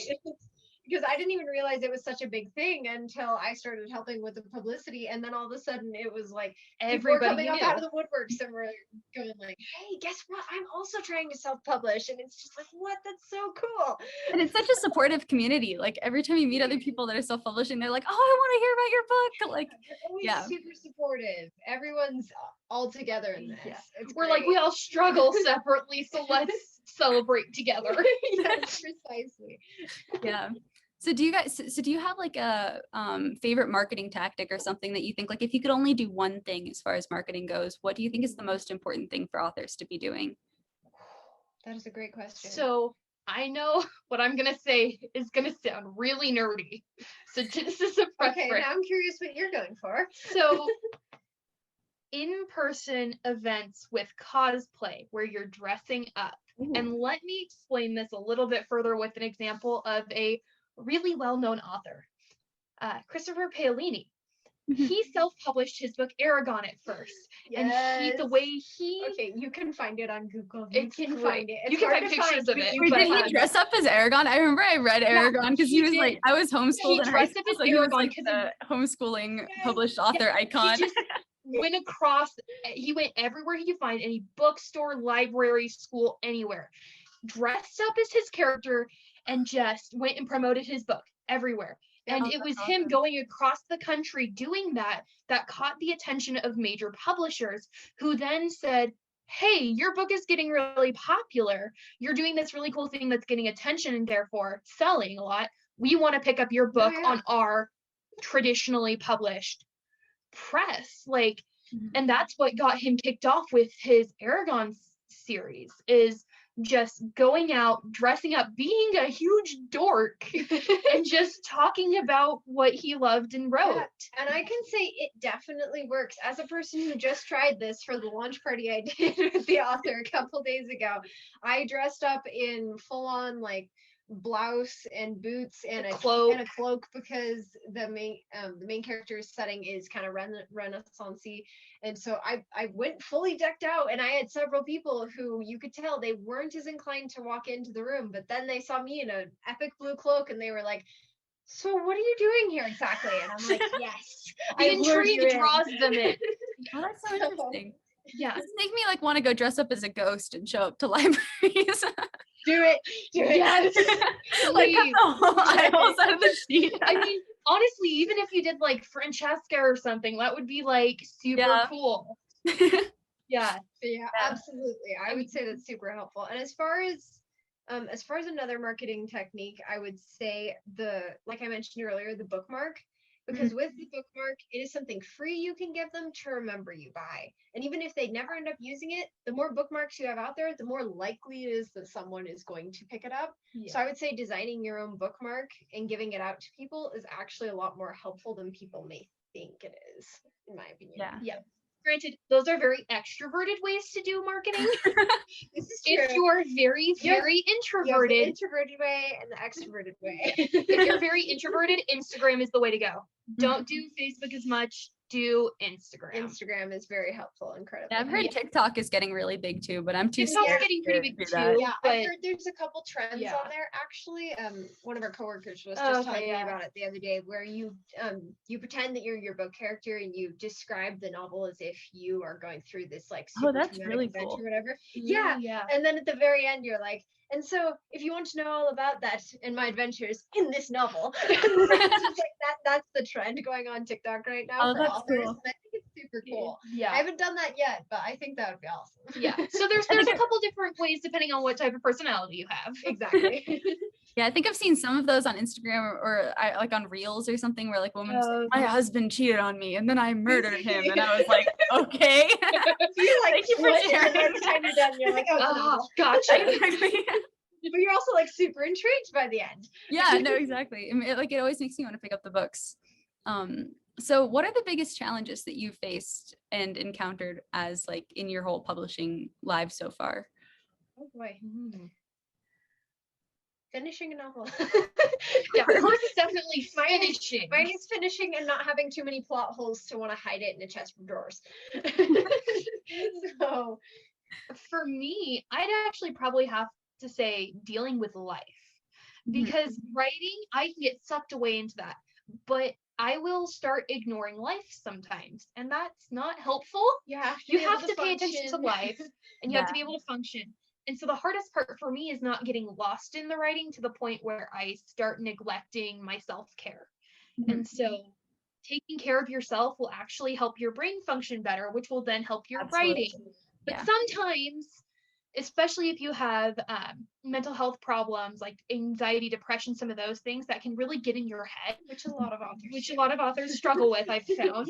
Because I didn't even realize it was such a big thing until I started helping with the publicity, and then all of a sudden it was like everybody coming up out of the woodworks and we're going like, hey, guess what? I'm also trying to self-publish, and it's just like, what? That's so cool. And it's such a supportive community. Like every time you meet other people that are self-publishing, they're like, oh, I want to hear about your book. Like, they're always super supportive. Everyone's all together in this. We're great. Like, we all struggle separately, so let's celebrate together. Yes, precisely. Yeah. So do you have like a favorite marketing tactic or something that you think, like, if you could only do one thing as far as marketing goes, what do you think is the most important thing for authors to be doing? That is a great question. So I know what I'm going to say is going to sound really nerdy. So just as a preference. Okay, now I'm curious what you're going for. So in-person events with cosplay where you're dressing up. Ooh. And let me explain this a little bit further with an example of a really well-known author, Christopher Paolini. He self-published his book Aragon at first. Yes. And the way he... Okay, you can find it on Google. You can find pictures of it. Wait, did he dress up as Aragon? I remember I read Aragon because he was like, I was homeschooled in high school, so he was like the homeschooling published author icon. He just went across, he went everywhere he could find, any bookstore, library, school, anywhere. Dressed up as his character and just went and promoted his book everywhere. And it was him going across the country doing that caught the attention of major publishers, who then said, hey, your book is getting really popular. You're doing this really cool thing that's getting attention and therefore selling a lot. We want to pick up your book on our traditionally published press. Like, and that's what got him kicked off with his Aragon series, is just going out, dressing up, being a huge dork, and just talking about what he loved and wrote. Yeah, and I can say it definitely works. As a person who just tried this for the launch party I did with the author a couple days ago, I dressed up in full-on like blouse and boots and a cloak because the main character's setting is kind of Renaissance-y, and so I went fully decked out, and I had several people who you could tell they weren't as inclined to walk into the room, but then they saw me in an epic blue cloak and they were like, so what are you doing here exactly? And I'm like, yes, the intrigue draws them in. Oh, that's so interesting. Yeah, this make me like want to go dress up as a ghost and show up to libraries. Do it. Yes. Like cut the whole eyeballs out of the sheet. I mean, honestly, even if you did like Francesca or something, that would be like super cool. Yeah, absolutely. I would say that's super helpful. And as far as another marketing technique, I would say like I mentioned earlier, the bookmark. Because with the bookmark, it is something free you can give them to remember you by. And even if they never end up using it, the more bookmarks you have out there, the more likely it is that someone is going to pick it up. Yeah. So I would say designing your own bookmark and giving it out to people is actually a lot more helpful than people may think it is, in my opinion. Yeah. Granted, those are very extroverted ways to do marketing. This is true. If you're very, very introverted. You have the introverted way and the extroverted way. If you're very introverted, Instagram is the way to go. Don't do Facebook as much. Do Instagram. Instagram is very helpful, incredibly. Yeah, I've heard TikTok is getting really big too, but I'm too TikTok's scared. Getting pretty big too. Yeah, I heard there's a couple trends on there. Actually, one of our coworkers was just talking about it the other day, where you pretend that you're your book character and you describe the novel as if you are going through this like super that's really cool. Or whatever. Yeah. And then at the very end, you're like, and so if you want to know all about that and my adventures in this novel, that's the trend going on TikTok right now for authors. Cool. And I think it's super cool. Yeah. I haven't done that yet, but I think that would be awesome. Yeah. So there's a couple different ways depending on what type of personality you have. Exactly. Yeah, I think I've seen some of those on Instagram or like on Reels or something where like women say, my husband cheated on me and then I murdered him. And I was like, okay. You like, thank you for sharing. By the time you're done, you're like, oh, gotcha. But you're also like super intrigued by the end. Yeah, no, exactly. I mean, it always makes me want to pick up the books. So what are the biggest challenges that you've faced and encountered as like in your whole publishing lives so far? Oh boy. Finishing a novel. Yeah, hers is definitely finishing. Mine is finishing and not having too many plot holes to want to hide it in a chest of drawers. So for me, I'd actually probably have to say dealing with life, because writing, I can get sucked away into that, but I will start ignoring life sometimes, and that's not helpful. Yeah, you have to pay attention to life, and you have to be able to function. And so the hardest part for me is not getting lost in the writing to the point where I start neglecting my self-care. And so taking care of yourself will actually help your brain function better, which will then help your writing. But sometimes, especially if you have mental health problems like anxiety, depression, some of those things that can really get in your head, which a lot of authors struggle with, I've found.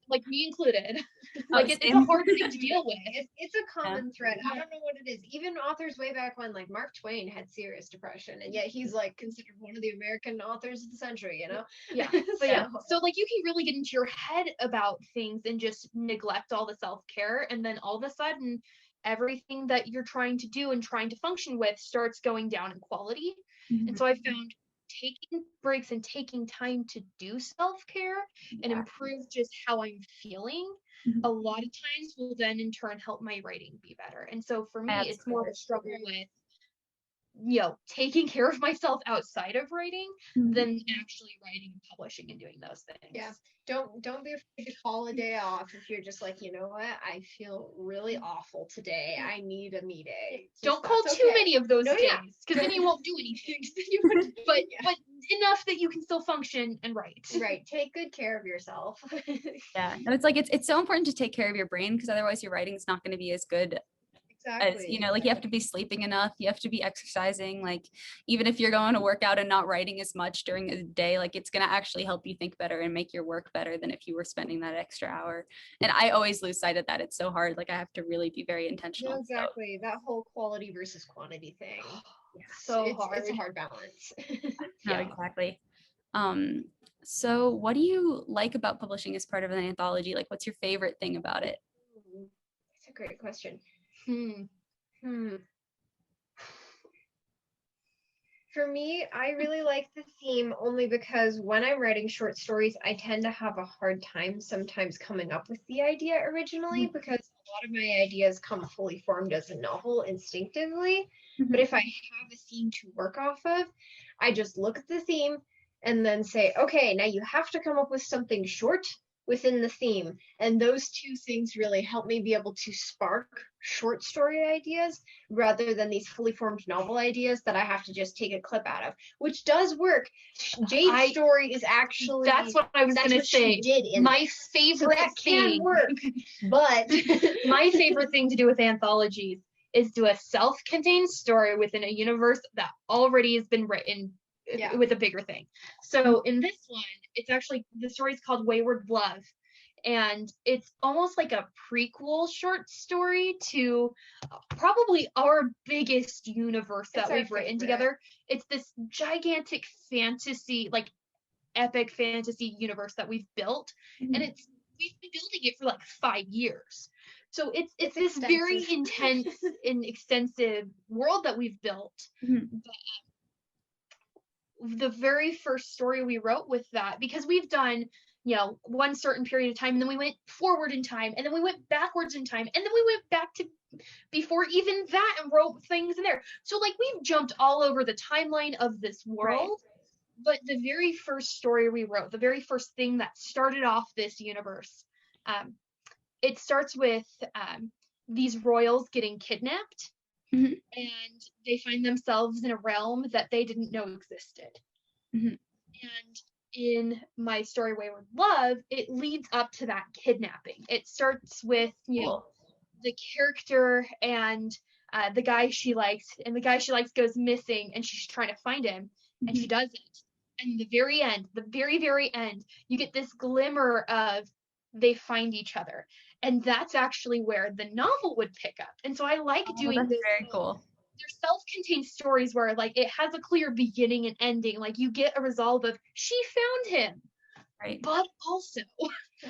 Like me included. Like it's a hard thing to deal with. It's a common thread. I don't know what it is. Even authors way back when, like Mark Twain had serious depression, and yet he's like considered one of the American authors of the century, you know? Yeah. So like you can really get into your head about things and just neglect all the self-care, and then all of a sudden everything that you're trying to do and trying to function with starts going down in quality. And so I found taking breaks and taking time to do self-care and improve just how I'm feeling a lot of times will then in turn help my writing be better. And so for me, it's more of a struggle with taking care of myself outside of writing Mhm. than actually writing and publishing and doing those things. Yeah. Don't be afraid to call a day off if you're just like, you know what, I feel really awful today. I need a me day. Don't call too many of those days, because then you won't do anything. but enough that you can still function and write. Right. Take good care of yourself. Yeah, no, it's like it's so important to take care of your brain, because otherwise your writing's not going to be as good as, Exactly. like you have to be sleeping enough, you have to be exercising, like even if you're going to work out and not writing as much during the day, like it's going to actually help you think better and make your work better than if you were spending that extra hour. And I always lose sight of that. It's so hard. Like I have to really be very intentional. No, exactly. That whole quality versus quantity thing. Yes, So it's a hard. hard balance. No, exactly. So what do you like about publishing as part of an anthology? Like what's your favorite thing about it? That's a great question. For me, I really like the theme only because when I'm writing short stories, I tend to have a hard time sometimes coming up with the idea originally, because a lot of my ideas come fully formed as a novel instinctively. But if I have a theme to work off of, I just look at the theme and then say, okay, now you have to come up with something short within the theme. And those two things really help me be able to spark short story ideas rather than these fully formed novel ideas that I have to just take a clip out of, which does work. Jade's story is actually, that's what I was going to say. My favorite can work, but my favorite thing to do with anthologies is do a self-contained story within a universe that already has been written with a bigger thing. So in this one, it's actually, the story is called Wayward Love, and it's almost like a prequel short story to probably our biggest universe that we've written together. It's this gigantic fantasy, like epic fantasy universe that we've built, and we've been building it for like 5 years. So it's this very intense and extensive world that we've built. The very first story we wrote with that, because we've done one certain period of time, and then we went forward in time, and then we went backwards in time, and then we went back to before even that and wrote things in there. So like we've jumped all over the timeline of this world. But the very first story we wrote, the very first thing that started off this universe, it starts with these royals getting kidnapped, and they find themselves in a realm that they didn't know existed. And in my story Wayward Love, it leads up to that kidnapping. It starts with the character and the guy she likes, and the guy she likes goes missing, and she's trying to find him, and she doesn't. And the very end, the very, very end, you get this glimmer of they find each other. And that's actually where the novel would pick up. And so I like doing this. Very cool. They're self-contained stories where like it has a clear beginning and ending. Like you get a resolve of she found him. Right. But also so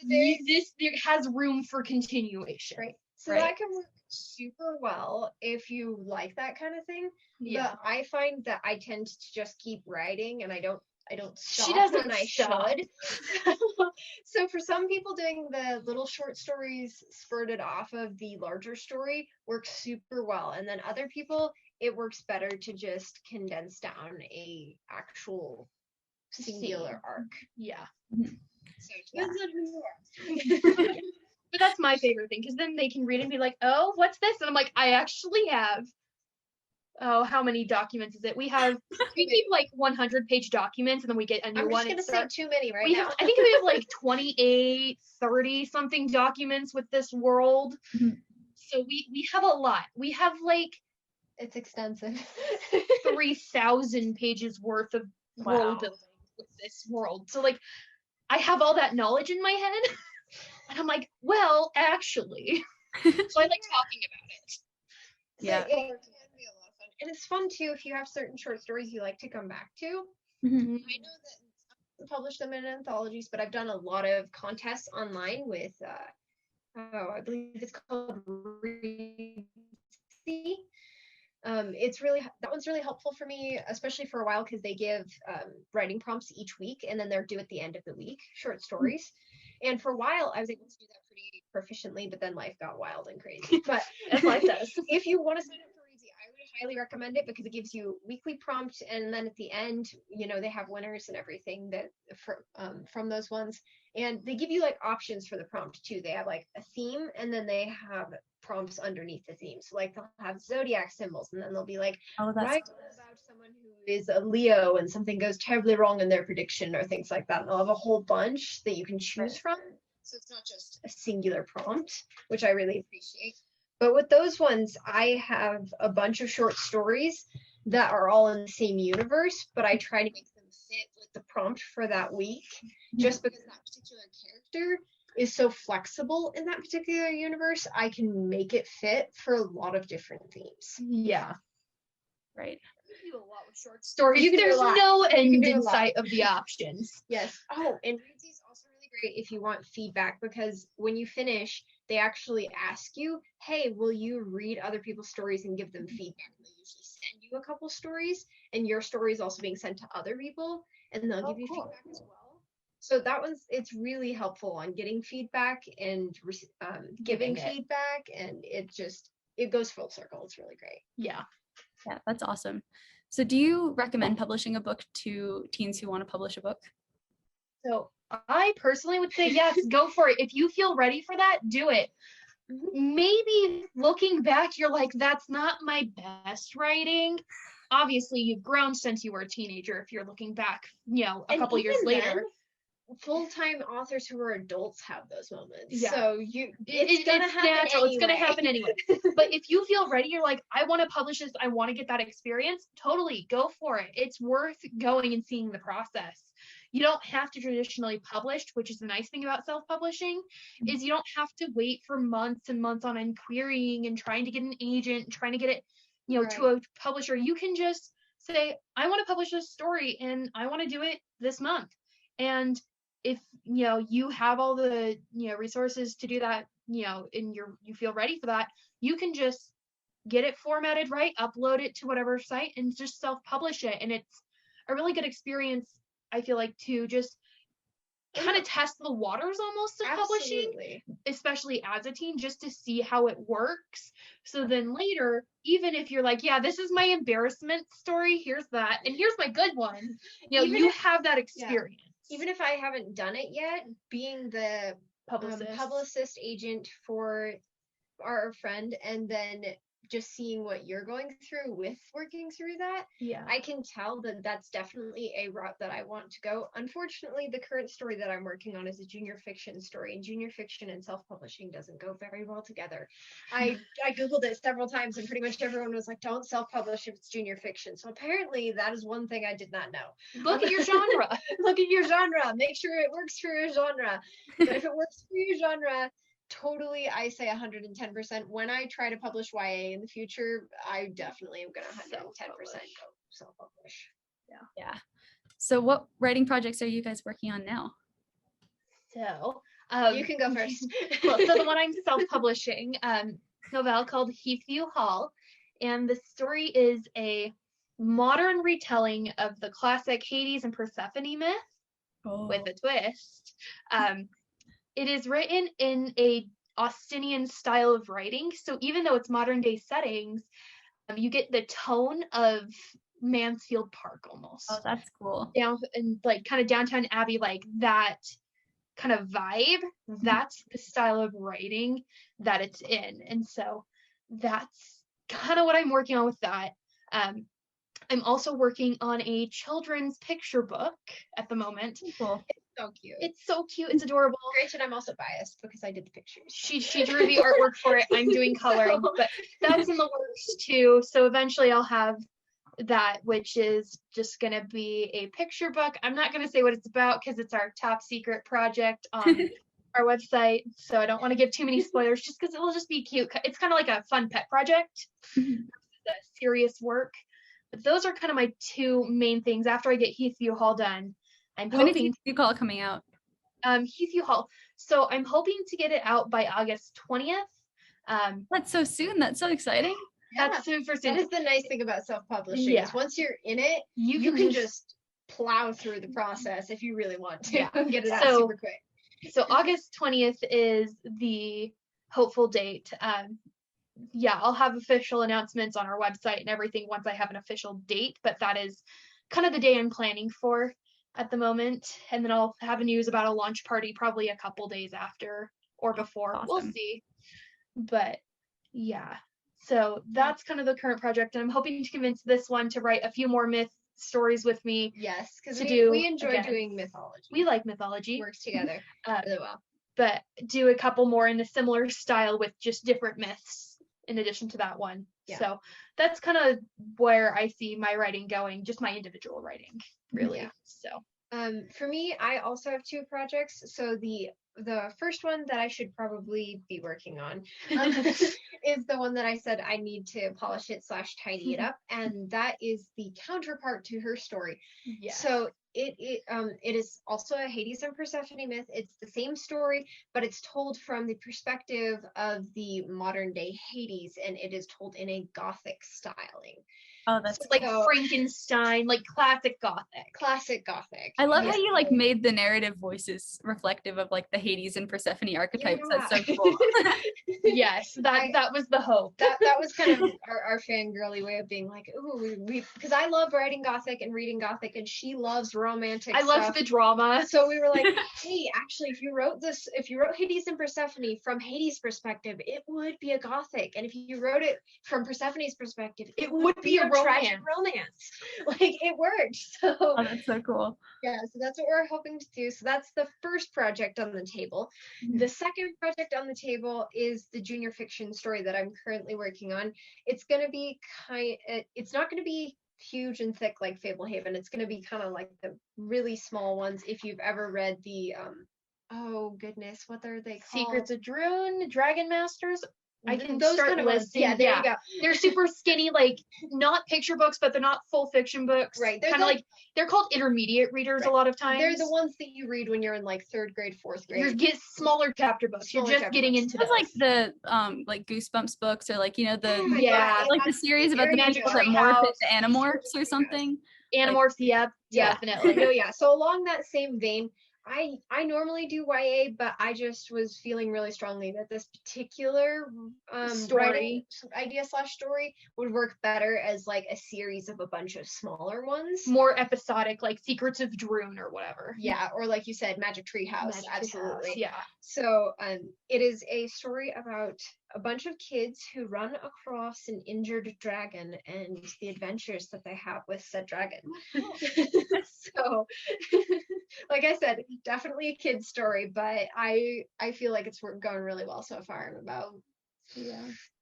there has room for continuation. Right. So that can work super well if you like that kind of thing. But I find that I tend to just keep writing, and I don't stop she doesn't when I stop. should. So for some people, doing the little short stories spurted off of the larger story works super well, and then other people, it works better to just condense down a actual singular arc. So depends on who you are. But that's my favorite thing, because then they can read and be like, oh, what's this? And I'm like, I actually have, how many documents is it? We keep like 100-page documents, and then we get a new one. I'm just going to say too many now. I think we have like 28, 30 something documents with this world. So we have a lot. We have like, it's extensive. 3,000 pages worth of world building with this world. So like, I have all that knowledge in my head. And I'm like, well, actually. So I like talking about it. So it can be a lot of fun. And it's fun too if you have certain short stories you like to come back to. I know that I publish them in anthologies, but I've done a lot of contests online with I believe it's called Read. It's really, that one's really helpful for me, especially for a while, because they give writing prompts each week, and then they're due at the end of the week, short stories. And for a while, I was able to do that pretty proficiently, but then life got wild and crazy. But as life does. If you want to sign up for Reedsy, I would highly recommend it because it gives you weekly prompt, and then at the end, they have winners and everything that from those ones, and they give you like options for the prompt too. They have like a theme, and then they have prompts underneath the theme. So like they'll have zodiac symbols, and then they'll be like, write about someone who is a Leo and something goes terribly wrong in their prediction or things like that. And they'll have a whole bunch that you can choose from. So it's not just a singular prompt, which I really appreciate. But with those ones, I have a bunch of short stories that are all in the same universe, but I try to make them fit with the prompt for that week, just because that particular character is so flexible in that particular universe. I can make it fit for a lot of different themes. Yeah. Right. You do a lot with short stories. There's no end in sight of the options. Yes. Oh, and Readsy is also really great if you want feedback, because when you finish, they actually ask you, hey, will you read other people's stories and give them feedback? They usually send you a couple stories, and your story is also being sent to other people, and they'll give you feedback as well. So it's really helpful on getting feedback and giving feedback, and it goes full circle. It's really great. Yeah. Yeah, that's awesome. So do you recommend publishing a book to teens who want to publish a book? So I personally would say yes, go for it. If you feel ready for that, do it. Maybe looking back, you're like, that's not my best writing. Obviously, you've grown since you were a teenager if you're looking back, a couple years later. Full-time authors who are adults have those moments. Yeah. So it's gonna happen natural. Anyway. It's gonna happen anyway. But if you feel ready, you're like, I want to publish this, I want to get that experience, totally go for it. It's worth going and seeing the process. You don't have to traditionally publish, which is the nice thing about self-publishing, is you don't have to wait for months and months on querying and trying to get an agent and trying to get it, to a publisher. You can just say, I want to publish this story and I want to do it this month. And if you have all the resources to do that, and you feel ready for that, you can just get it formatted right, upload it to whatever site, and just self-publish it. And it's a really good experience, I feel like, to just kind of test the waters almost of publishing, especially as a teen, just to see how it works. So then later, even if you're like, yeah, this is my embarrassment story, here's that, and here's my good one, you have that experience. Even if I haven't done it yet, being the publicist agent for our friend, and then just seeing what you're going through with working through that, I can tell that that's definitely a route that I want to go. Unfortunately, the current story that I'm working on is a junior fiction story, and junior fiction and self-publishing doesn't go very well together. I Googled it several times, and pretty much everyone was like, don't self-publish if it's junior fiction. So apparently that is one thing I did not know. Look at your genre. Look at your genre. Make sure it works for your genre. But if it works for your genre, totally, I say 110%. When I try to publish YA in the future, I definitely am going to 110% go self-publish. Yeah. So what writing projects are you guys working on now? So you can go first. Well, so the one I'm self-publishing, novella called Heathview Hall, and the story is a modern retelling of the classic Hades and Persephone myth with a twist. It is written in a Austinian style of writing, so even though it's modern day settings, you get the tone of Mansfield Park almost. Oh, that's cool. Down and like kind of Downtown Abbey, like that kind of vibe. That's the style of writing that it's in, and so that's kind of what I'm working on with that. I'm also working on a children's picture book at the moment. Cool. So cute. It's so cute. It's adorable. Great, and I'm also biased because I did the pictures. She drew the artwork for it. I'm doing coloring, but that's in the works too. So eventually I'll have that, which is just gonna be a picture book. I'm not gonna say what it's about because it's our top secret project on our website. So I don't want to give too many spoilers, just because it will just be cute. It's kind of like a fun pet project, the serious work. But those are kind of my two main things. After I get Heathview Hall done, I'm When hoping is Heathview Hall coming out? Heathview Hall. So I'm hoping to get it out by August 20th. That's so soon. That's so exciting. That's super soon. That is the nice thing about self-publishing. Yeah. Is once you're in it, you can just plow through the process if you really want to. Get it out super quick. So August 20th is the hopeful date. yeah, I'll have official announcements on our website and everything once I have an official date, but that is kind of the day I'm planning for at the moment. And then I'll have news about a launch party probably a couple days after or before. Awesome. We'll see. But yeah, so that's kind of the current project. And I'm hoping to convince this one to write a few more myth stories with me. Yes, because to we do, enjoy again, doing mythology. We like mythology. Works together really well. But do a couple more in a similar style with just different myths in addition to that one. Yeah. So that's kind of where I see my writing going, just my individual writing, really. Yeah. So for me, I also have two projects. So the first one that I should probably be working on is the one that I said I need to polish it / tidy it up, and that is the counterpart to her story. yeah. So it is also a Hades and Persephone myth. It's the same story, but it's told from the perspective of the modern day Hades, and it is told in a Gothic styling. Oh, that's like Frankenstein, like classic Gothic. Classic Gothic. I love how you like made the narrative voices reflective of like the Hades and Persephone archetypes. Yeah. That's so cool. Yes, that was the hope. That was kind of our fangirly way of being like, ooh, we because I love writing Gothic and reading Gothic, and she loves romantic stuff. love the drama. So we were like, hey, actually, if you wrote Hades and Persephone from Hades' perspective, it would be a Gothic, and if you wrote it from Persephone's perspective, it would be a tragic romance. Like, it worked. So Oh, that's so cool. yeah, so that's what we're hoping to do. So that's the first project on the table. The second project on the table is the junior fiction story that I'm currently working on. It's going to be it's not going to be huge and thick like Fablehaven. It's going to be kind of like the really small ones. If you've ever read the oh goodness, what are they called? Secrets of Drune, Dragon Masters. I can those start kind of listing. ones. Yeah, there you go. They're super skinny, like not picture books, but they're not full fiction books. Right. Kind of like they're called intermediate readers a lot of times. They're the ones that you read when you're in like 3rd grade, 4th grade. You get smaller chapter books. You're just getting into It's like the like Goosebumps books, or like, you know, the like the series about the Magic people that Tree morph House. into Animorphs or something. Animorphs. Yep, Yeah. definitely. No, yeah. So along that same vein, I normally do YA, but I just was feeling really strongly that this particular Story idea / story would work better as like a series of a bunch of smaller ones. More episodic, like Secrets of Drune or whatever. Yeah, or like you said, Magic Tree House. Absolutely. Yeah. So it is a story about a bunch of kids who run across an injured dragon and the adventures that they have with said dragon. So, like I said, definitely a kid's story, but I feel like it's going really well so far. I'm about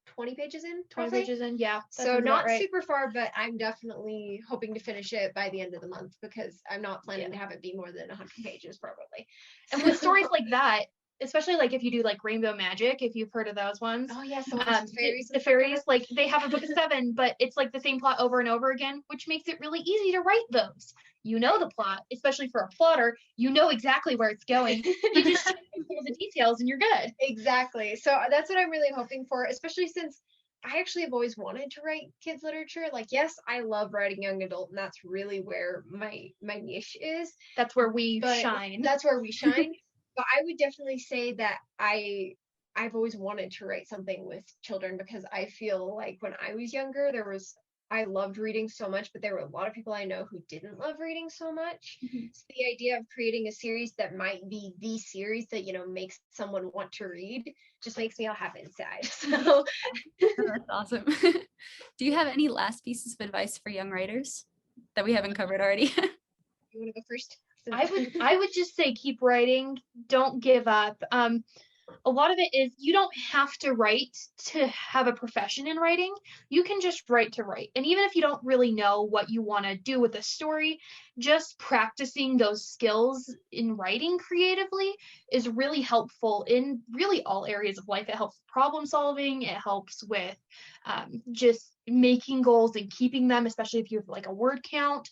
20 pages in. 20 pages in, yeah. So not super far, but I'm definitely hoping to finish it by the end of the month because I'm not planning to have it be more than 100 pages probably. And with stories like that, especially like if you do like Rainbow Magic, if you've heard of those ones. Oh yes, fairies. The fairies, like they have a book of 7, but it's like the same plot over and over again, which makes it really easy to write those. You know the plot, especially for a plotter. You know exactly where it's going. You just all the details and you're good. Exactly. So that's what I'm really hoping for, especially since I actually have always wanted to write kids literature. Like, yes, I love writing young adult, and that's really where my niche is. That's where we shine. That's where we shine. But I would definitely say that I've always wanted to write something with children because I feel like when I was younger, I loved reading so much, but there were a lot of people I know who didn't love reading so much. So the idea of creating a series that might be the series that, you know, makes someone want to read just makes me all happy inside. So That's awesome. Do you have any last pieces of advice for young writers that we haven't covered already? You want to go first? I would just say keep writing. Don't give up. A lot of it is you don't have to write to have a profession in writing. You can just write to write. And even if you don't really know what you want to do with a story, just practicing those skills in writing creatively is really helpful in really all areas of life. It helps problem solving. It helps with just making goals and keeping them, especially if you have like a word count.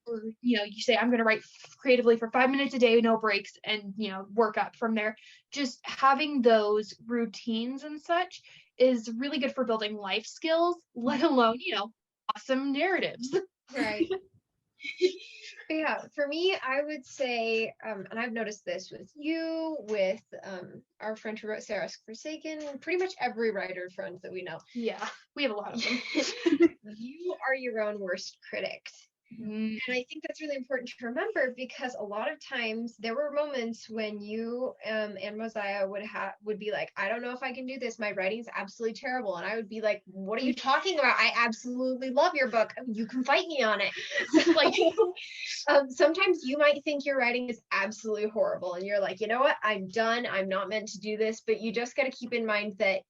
Or, you know, you say, I'm going to write creatively for 5 minutes a day, no breaks, and, you know, work up from there. Just having those routines and such is really good for building life skills, let alone, you know, awesome narratives. Right. Yeah, for me, I would say, and I've noticed this with you, with our friend who wrote Sarah's Forsaken, pretty much every writer friend that we know. Yeah, we have a lot of them. You are your own worst critic. And I think that's really important to remember, because a lot of times there were moments when you and Mosiah would be like, I don't know if I can do this. My writing's absolutely terrible. And I would be like, what are you talking about? I absolutely love your book. You can fight me on it. So, like, sometimes you might think your writing is absolutely horrible, and you're like, you know what? I'm done. I'm not meant to do this. But you just got to keep in mind that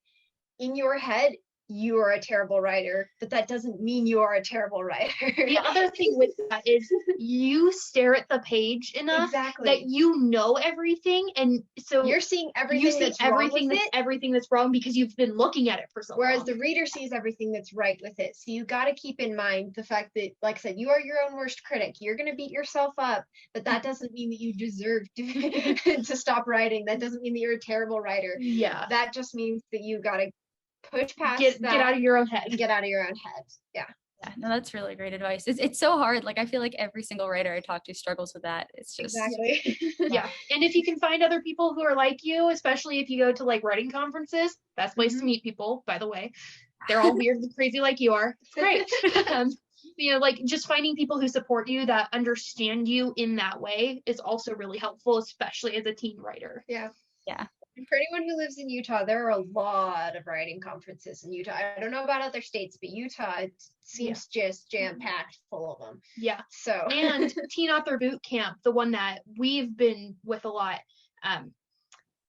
in your head, you are a terrible writer, but that doesn't mean you are a terrible writer. The other thing with that is you stare at the page enough that you know everything, and so you're seeing everything you see that's wrong with it, everything that's wrong because you've been looking at it for so long. Whereas the reader sees everything that's right with it. So you got to keep in mind the fact that, like I said, you are your own worst critic. You're going to beat yourself up, but that doesn't mean that you deserve to stop writing. That doesn't mean that you're a terrible writer. Yeah. That just means that you got to push past get out of your own head. Get out of your own head. Yeah. Yeah, no, that's really great advice. It's so hard. Like, I feel like every single writer I talk to struggles with that. It's just exactly. Yeah. And if you can find other people who are like you, especially if you go to like writing conferences, best place to meet people, by the way. They're all weird and crazy like you are. It's great. You know, like just finding people who support you, that understand you in that way, is also really helpful, especially as a teen writer. Yeah. Yeah. And for anyone who lives in Utah, there are a lot of writing conferences in Utah. I don't know about other states, but Utah seems just jam-packed full of them. Yeah. So and Teen Author Boot Camp, the one that we've been with a lot,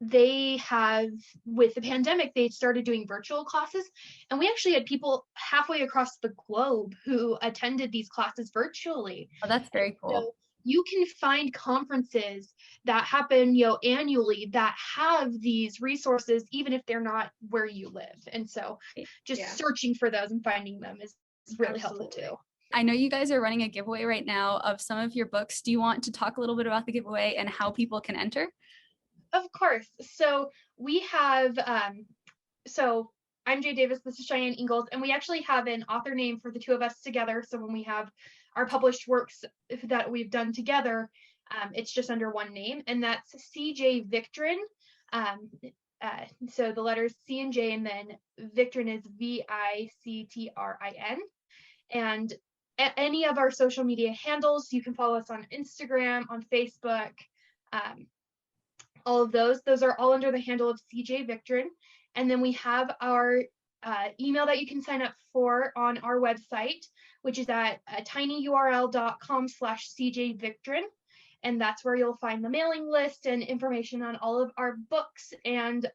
they have, with the pandemic, they started doing virtual classes, and we actually had people halfway across the globe who attended these classes virtually. Oh, that's very cool. So you can find conferences that happen, you know, annually that have these resources, even if they're not where you live. And so just searching for those and finding them is really helpful too. I know you guys are running a giveaway right now of some of your books. Do you want to talk a little bit about the giveaway and how people can enter? Of course. So we have, so I'm Jade Davis, this is Cheyenne Ingalls, and we actually have an author name for the two of us together. So when we have our published works that we've done together, it's just under one name, and that's CJ Victrin. So the letters C and J, and then Victrin is Victrin. And at any of our social media handles, you can follow us on Instagram, on Facebook, all of those are all under the handle of CJ Victrin. And then we have our email that you can sign up for on our website, which is at tinyurl.com/CJ Victrin. And that's where you'll find the mailing list and information on all of our books and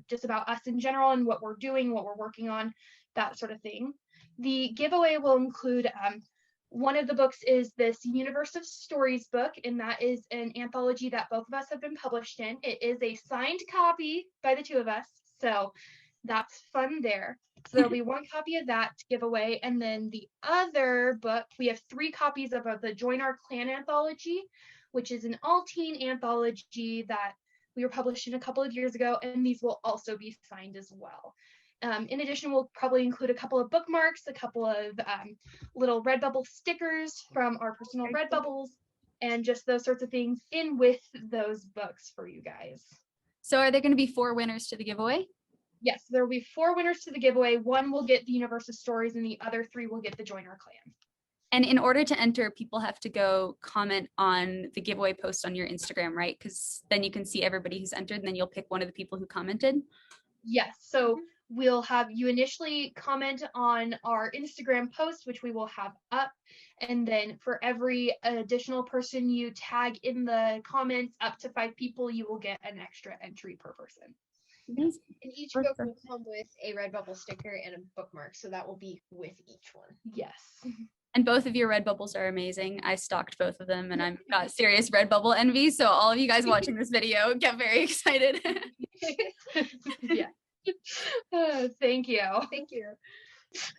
just about us in general and what we're doing, what we're working on, that sort of thing. The giveaway will include one of the books is this Universe of Stories book, and that is an anthology that both of us have been published in. It is a signed copy by the two of us, so that's fun there. So there'll be one copy of that to give away, and then the other book, we have 3 copies of the Join Our Clan anthology, which is an all-teen anthology that we were published in a couple of years ago, and these will also be signed as well. In addition, we'll probably include a couple of bookmarks, a couple of little Redbubble stickers from our personal Redbubbles, and just those sorts of things in with those books for you guys. So are there going to be 4 winners to the giveaway? Yes, there will be 4 winners to the giveaway. 1 will get the Universe of Stories, and the other 3 will get the Join Our Clan. And in order to enter, people have to go comment on the giveaway post on your Instagram, right? Because then you can see everybody who's entered, and then you'll pick one of the people who commented. Yes, so we'll have you initially comment on our Instagram post, which we will have up. And then for every additional person you tag in the comments, up to 5 people, you will get an extra entry per person. And each book will come with a Redbubble sticker and a bookmark, so that will be with each one. Yes. And both of your Redbubbles are amazing. I stalked both of them, and I've got serious Redbubble envy. So all of you guys watching this video, get very excited. Yeah. Thank you. Thank you.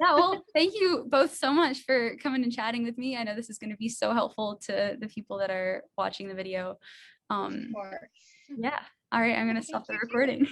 Yeah, well, thank you both so much for coming and chatting with me. I know this is going to be so helpful to the people that are watching the video. Yeah. All right, I'm going to stop the recording.